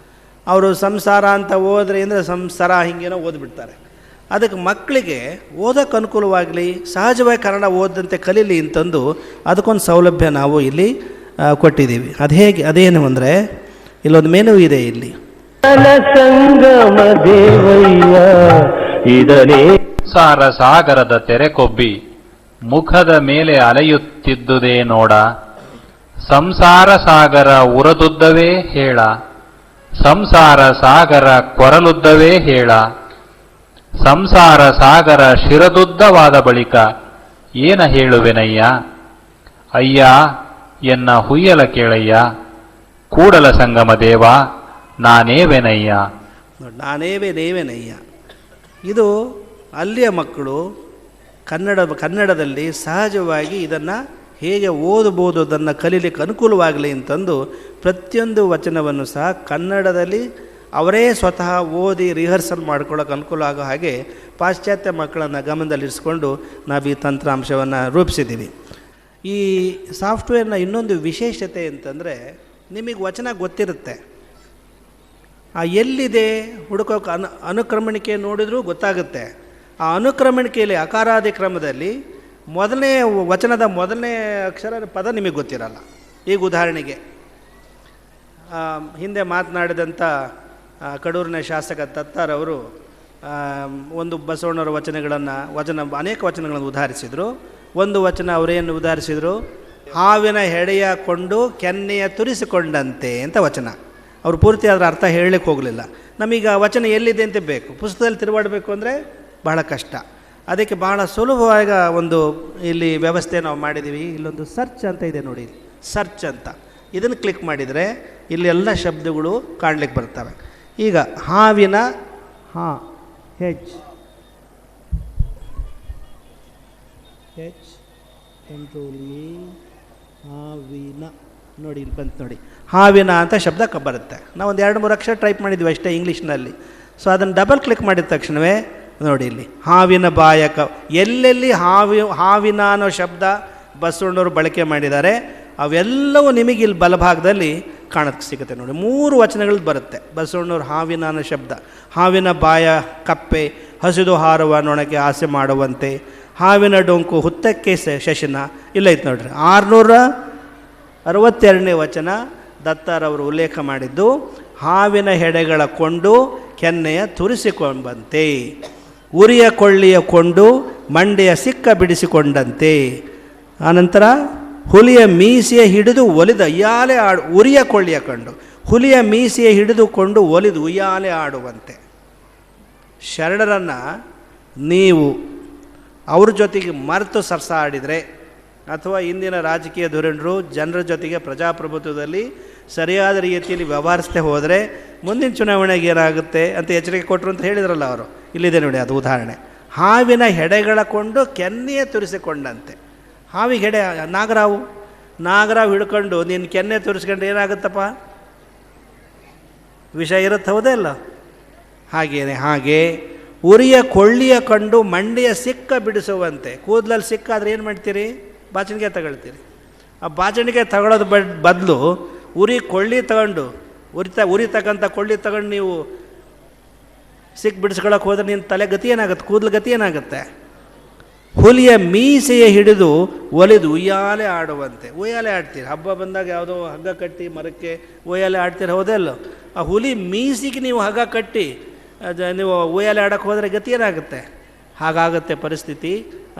ಅವರು ಸಂಸಾರ ಅಂತ ಓದ್ರಿ ಅಂದರೆ ಸಂಸಾರ ಹಿಂಗೇನೋ ಓದ್ಬಿಡ್ತಾರೆ. ಅದಕ್ಕೆ ಮಕ್ಕಳಿಗೆ ಓದೋಕ್ಕೆ ಅನುಕೂಲವಾಗಲಿ, ಸಹಜವಾಗಿ ಕನ್ನಡ ಓದಂತೆ ಕಲೀಲಿ ಅಂತಂದು ಅದಕ್ಕೊಂದು ಸೌಲಭ್ಯ ನಾವು ಇಲ್ಲಿ ಕೊಟ್ಟಿದ್ದೀವಿ. ಅದು ಹೇಗೆ, ಅದೇನು ಅಂದರೆ ಇಲ್ಲೊಂದು ಮೆನು ಇದೆ. ಇಲ್ಲಿ ಸಂಗಮ ದೇವಯ್ಯ ಇದನೇ ಸಂಸಾರ ಸಾಗರದ ತೆರೆಕೊಬ್ಬಿ ಮುಖದ ಮೇಲೆ ಅಲೆಯುತ್ತಿದ್ದುದೇ ನೋಡ. ಸಂಸಾರ ಸಾಗರ ಉರದುದ್ದವೇ ಹೇಳ, ಸಂಸಾರ ಸಾಗರ ಕೊರಲುದ್ದವೇ ಹೇಳ. ಸಂಸಾರ ಸಾಗರ ಶಿರದುದ್ದವಾದ ಬಳಿಕ ಏನ ಹೇಳುವೆನಯ್ಯ. ಅಯ್ಯ ಎನ್ನ ಹುಯ್ಯಲ ಕೇಳಯ್ಯ, ಕೂಡಲ ಸಂಗಮ ದೇವ ನಾನೇವೆನಯ್ಯ. ನಾನೇವೇನೇವೇನಯ್ಯ. ಇದು ಅಲ್ಲಿಯ ಮಕ್ಕಳು ಕನ್ನಡದಲ್ಲಿ ಸಹಜವಾಗಿ ಇದನ್ನು ಹೇಗೆ ಓದಬಹುದು ಅದನ್ನು ಕಲೀಲಿಕ್ಕೆ ಅನುಕೂಲವಾಗಲಿ ಅಂತಂದು ಪ್ರತಿಯೊಂದು ವಚನವನ್ನು ಸಹ ಕನ್ನಡದಲ್ಲಿ ಅವರೇ ಸ್ವತಃ ಓದಿ ರಿಹರ್ಸಲ್ ಮಾಡ್ಕೊಳ್ಳೋಕೆ ಅನುಕೂಲ ಆಗೋ ಹಾಗೆ ಪಾಶ್ಚಾತ್ಯ ಮಕ್ಕಳನ್ನು ಗಮನದಲ್ಲಿರಿಸ್ಕೊಂಡು ನಾವು ಈ ತಂತ್ರಾಂಶವನ್ನು ರೂಪಿಸಿದ್ದೀವಿ. ಈ ಸಾಫ್ಟ್ವೇರ್ನ ಇನ್ನೊಂದು ವಿಶೇಷತೆ ಅಂತಂದರೆ, ನಿಮಗೆ ವಚನ ಗೊತ್ತಿರುತ್ತೆ, ಆ ಎಲ್ಲಿದೆ ಹುಡುಕೋಕೆ ಅನುಕ್ರಮಣಿಕೆ ನೋಡಿದ್ರೂ ಗೊತ್ತಾಗುತ್ತೆ. ಆ ಅನುಕ್ರಮಣಿಕೆಯಲ್ಲಿ ಅಕಾರಾದಿ ಕ್ರಮದಲ್ಲಿ ಮೊದಲನೇ ವಚನದ ಮೊದಲನೇ ಅಕ್ಷರ ಪದ ನಿಮಗೆ ಗೊತ್ತಿರಲ್ಲ. ಈಗ ಉದಾಹರಣೆಗೆ ಹಿಂದೆ ಮಾತನಾಡಿದಂಥ ಕಡೂರಿನ ಶಾಸಕ ತತ್ತಾರವರು ಒಂದು ಬಸವಣ್ಣವರ ಅನೇಕ ವಚನಗಳನ್ನು ಉದಾಹರಿಸಿದರು. ಒಂದು ವಚನ ಅವರೇನು ಉದಾಹರಿಸಿದರು, ಹಾವಿನ ಹೆಡೆಯ ಕೊಂಡು ಕೆನ್ನೆಯ ತುರಿಸಿಕೊಂಡಂತೆ ಅಂತ ವಚನ. ಅವರು ಪೂರ್ತಿ ಅದರ ಅರ್ಥ ಹೇಳಲಿಕ್ಕೆ ಹೋಗಲಿಲ್ಲ. ನಮೀಗ ವಚನ ಎಲ್ಲಿದೆ ಅಂತ ಬೇಕು, ಪುಸ್ತಕದಲ್ಲಿ ತಿರುಗಾಡಬೇಕು ಅಂದರೆ ಬಹಳ ಕಷ್ಟ. ಅದಕ್ಕೆ ಬಹಳ ಸುಲಭವಾಗ ಒಂದು ಇಲ್ಲಿ ವ್ಯವಸ್ಥೆ ನಾವು ಮಾಡಿದ್ದೀವಿ. ಇಲ್ಲೊಂದು ಸರ್ಚ್ ಅಂತ ಇದೆ ನೋಡಿ, ಸರ್ಚ್ ಅಂತ. ಇದನ್ನು ಕ್ಲಿಕ್ ಮಾಡಿದರೆ ಇಲ್ಲಿ ಎಲ್ಲ ಶಬ್ದಗಳು ಕಾಣಲಿಕ್ಕೆ ಬರ್ತವೆ. ಈಗ ಹಾವಿನ ಹೆಚ್ ಕಂಟ್ರೋಲ್ ಹಾವಿನ ನೋಡಿ, ಇಲ್ಲಿ ಬಂತು ನೋಡಿ, ಹಾವಿನ ಅಂತ ಶಬ್ದ ಬರುತ್ತೆ. ನಾವು ಒಂದು 2-3 ಅಕ್ಷರ ಟೈಪ್ ಮಾಡಿದ್ವಿ ಅಷ್ಟೇ ಇಂಗ್ಲೀಷ್ನಲ್ಲಿ. ಸೊ ಅದನ್ನು ಡಬಲ್ ಕ್ಲಿಕ್ ಮಾಡಿದ ತಕ್ಷಣವೇ ನೋಡಿ ಇಲ್ಲಿ ಹಾವಿನ ಬಾಯಕ, ಎಲ್ಲೆಲ್ಲಿ ಹಾವಿನ ಅನ್ನೋ ಶಬ್ದ ಬಸವಣ್ಣವರು ಬಳಕೆ ಮಾಡಿದ್ದಾರೆ ಅವೆಲ್ಲವೂ ನಿಮಗೆ ಇಲ್ಲಿ ಬಲಭಾಗದಲ್ಲಿ ಕಾಣಕ್ಕೆ ಸಿಗುತ್ತೆ ನೋಡಿ. 3 ವಚನಗಳು ಬರುತ್ತೆ ಬಸವಣ್ಣವ್ರು ಹಾವಿನ ಅನ್ನೋ ಶಬ್ದ. ಹಾವಿನ ಬಾಯ ಕಪ್ಪೆ, ಹಸಿದು ಹಾರುವ ನೊಣಕ್ಕೆ ಆಸೆ ಮಾಡುವಂತೆ, ಹಾವಿನ ಡೊಂಕು ಹುತ್ತಕ್ಕೆ ಶಶಿನ. ಇಲ್ಲ ಐತೆ ನೋಡ್ರಿ, 662ನೇ ವಚನ ದತ್ತಾರವರು ಉಲ್ಲೇಖ ಮಾಡಿದ್ದು, ಹಾವಿನ ಹೆಡೆಗಳ ಕೊಂಡು ಕೆನ್ನೆಯ ತುರಿಸಿಕೊಂಡಂತೆ, ಉರಿಯ ಕೊಳ್ಳಿಯ ಕೊಂಡು ಮಂಡೆಯ ಸಿಕ್ಕ ಬಿಡಿಸಿಕೊಂಡಂತೆ. ಆನಂತರ ಹುಲಿಯ ಮೀಸೆಯ ಹಿಡಿದು ಒಲಿದ ಉಯ್ಯಾಲೆ ಉರಿಯ ಕೊಳ್ಳಿಯ ಕಂಡು ಹುಲಿಯ ಮೀಸೆಯ ಹಿಡಿದುಕೊಂಡು ಒಲಿದು ಉಯ್ಯಾಲೆ ಆಡುವಂತೆ. ಶರಣರನ್ನು ನೀವು ಅವ್ರ ಜೊತೆಗೆ ಮರೆತು ಸರ್ಸಾಡಿದರೆ ಅಥವಾ ಇಂದಿನ ರಾಜಕೀಯ ಧುರೀಣರು ಜನರ ಜೊತೆಗೆ ಪ್ರಜಾಪ್ರಭುತ್ವದಲ್ಲಿ ಸರಿಯಾದ ರೀತಿಯಲ್ಲಿ ವ್ಯವಹರಿಸದೆ ಹೋದರೆ ಮುಂದಿನ ಚುನಾವಣೆಗೆ ಏನಾಗುತ್ತೆ ಅಂತ ಎಚ್ಚರಿಕೆ ಕೊಟ್ಟರು ಅಂತ ಹೇಳಿದ್ರಲ್ಲ ಅವರು. ಇಲ್ಲಿದೆ ನೋಡಿ ಅದು ಉದಾಹರಣೆ. ಹಾವಿನ ಹೆಡೆಗಳ ಕೊಂಡು ಕೆನ್ನೆಯ ತುರಿಸಿಕೊಂಡಂತೆ. ಹಾವಿಗೆ ಹೆಡೆ ನಾಗರಾವು ಹಿಡ್ಕೊಂಡು ನೀನು ಕೆನ್ನೆ ತುರಿಸ್ಕೊಂಡ್ರೆ ಏನಾಗುತ್ತಪ್ಪ? ವಿಷ ಇರುತ್ತೆ, ಹೌದೇ ಅಲ್ಲ? ಹಾಗೆ ಉರಿಯ ಕೊಳ್ಳಿಯ ಕಂಡು ಮಂಡಿಯ ಸಿಕ್ಕ ಬಿಡಿಸುವಂತೆ. ಕೂದಲಲ್ಲಿ ಸಿಕ್ಕಾದ್ರೆ ಏನು ಮಾಡ್ತೀರಿ? ಬಾಚಣಿಗೆ ತಗೊಳ್ತೀರಿ. ಆ ಬಾಚಣಿಗೆ ತಗೊಳ್ಳೋದು ಬದಲು ಕೊಳ್ಳಿ ತಗೊಂಡು ಉರಿತಕ್ಕಂಥ ಕೊಳ್ಳಿ ತಗೊಂಡು ನೀವು ಸಿಕ್ಕ ಬಿಡಿಸ್ಕೊಳ್ಳೋಕೆ ಹೋದ್ರೆ ನಿನ್ನ ತಲೆ ಗತಿ ಏನಾಗುತ್ತೆ? ಕೂದಲು ಗತಿ ಏನಾಗುತ್ತೆ? ಹುಲಿಯ ಮೀಸೆಯ ಹಿಡಿದು ಒಲಿದು ಉಯ್ಯಾಲೆ ಆಡುವಂತೆ. ಉಯ್ಯಾಲೆ ಆಡ್ತೀರಿ, ಹಬ್ಬ ಬಂದಾಗ ಯಾವುದೋ ಹಗ್ಗ ಕಟ್ಟಿ ಮರಕ್ಕೆ ಉಯ್ಯಾಲೆ ಆಡ್ತೀರಿ, ಹೌದೇ ಅಲ್ಲೋ? ಆ ಹುಲಿ ಮೀಸಿಗೆ ನೀವು ಹಗ್ಗ ಕಟ್ಟಿ ನೀವು ಉಯ್ಯಾಲೆ ಆಡೋಕ್ಕೆ ಹೋದರೆ ಗತಿ ಏನಾಗುತ್ತೆ? ಹಾಗಾಗುತ್ತೆ ಪರಿಸ್ಥಿತಿ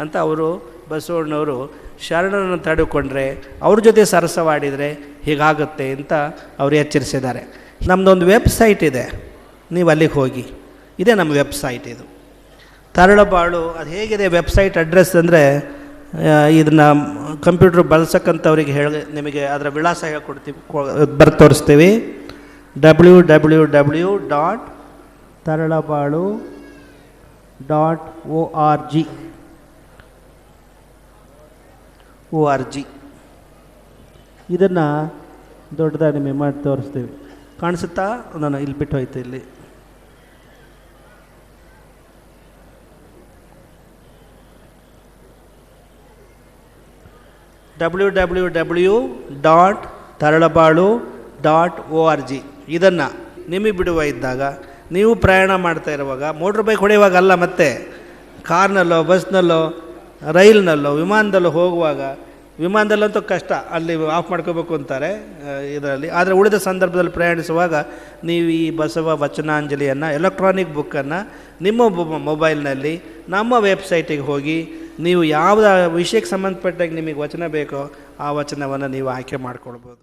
ಅಂತ ಅವರು ಬಸವಣ್ಣವರು ಶರಣರನ್ನು ತಡೆದುಕೊಂಡ್ರೆ, ಅವ್ರ ಜೊತೆ ಸರಸವಾಡಿದರೆ ಹೀಗಾಗುತ್ತೆ ಅಂತ ಅವರು ಎಚ್ಚರಿಸಿದ್ದಾರೆ. ನಮ್ಮದೊಂದು ವೆಬ್ಸೈಟ್ ಇದೆ, ನೀವು ಅಲ್ಲಿಗೆ ಹೋಗಿ. ಇದೇ ನಮ್ಮ ವೆಬ್ಸೈಟ್. ಇದು ತರಳಬಾಳು. ಅದು ಹೇಗಿದೆ ವೆಬ್ಸೈಟ್ ಅಡ್ರೆಸ್ ಅಂದರೆ, ಇದನ್ನು ಕಂಪ್ಯೂಟ್ರ್ ಬಳಸಕ್ಕಂಥವ್ರಿಗೆ ನಿಮಗೆ ಅದರ ವಿಳಾಸ ಹೇಳ್ಕೊಡ್ತೀವಿ, ತೋರಿಸ್ತೀವಿ. www.taralabalu.org. ಇದನ್ನು ದೊಡ್ಡದಾಗಿ ನಿಮಗೆ ಮಾಡಿ ತೋರಿಸ್ತೀವಿ. ಕಾಣಿಸುತ್ತಾ? ನಾನು ಇಲ್ಲಿ ಬಿಟ್ಟು ಹೋಯ್ತು. ಇಲ್ಲಿ www.taralabalu.org. ಇದನ್ನು ನಿಮಗೆ ಬಿಡುವ ಇದ್ದಾಗ, ನೀವು ಪ್ರಯಾಣ ಮಾಡ್ತಾ ಇರುವಾಗ, ಮೋಟ್ರ್ ಬೈಕ್ ಹೊಡೆಯುವಾಗ ಅಲ್ಲ, ಮತ್ತೆ ಕಾರ್ನಲ್ಲೋ ಬಸ್ನಲ್ಲೋ ರೈಲ್ನಲ್ಲೋ ವಿಮಾನದಲ್ಲೋ ಹೋಗುವಾಗ, ವಿಮಾನದಲ್ಲಂತೂ ಕಷ್ಟ, ಅಲ್ಲಿ ಆಫ್ ಮಾಡ್ಕೋಬೇಕು ಅಂತಾರೆ ಇದರಲ್ಲಿ. ಆದರೆ ಉಳಿದ ಸಂದರ್ಭದಲ್ಲಿ ಪ್ರಯಾಣಿಸುವಾಗ ನೀವು ಈ ಬಸವ ವಚನಾಂಜಲಿಯನ್ನು ಎಲೆಕ್ಟ್ರಾನಿಕ್ ಬುಕ್ಕನ್ನು ನಿಮ್ಮ ಮೊಬೈಲ್ನಲ್ಲಿ ನಮ್ಮ ವೆಬ್ಸೈಟಿಗೆ ಹೋಗಿ ನೀವು ಯಾವ ವಿಷಯಕ್ಕೆ ಸಂಬಂಧಪಟ್ಟಾಗ ನಿಮಗೆ ವಚನ ಬೇಕೋ ಆ ವಚನವನ್ನು ನೀವು ಆಯ್ಕೆ ಮಾಡ್ಕೊಳ್ಬೋದು.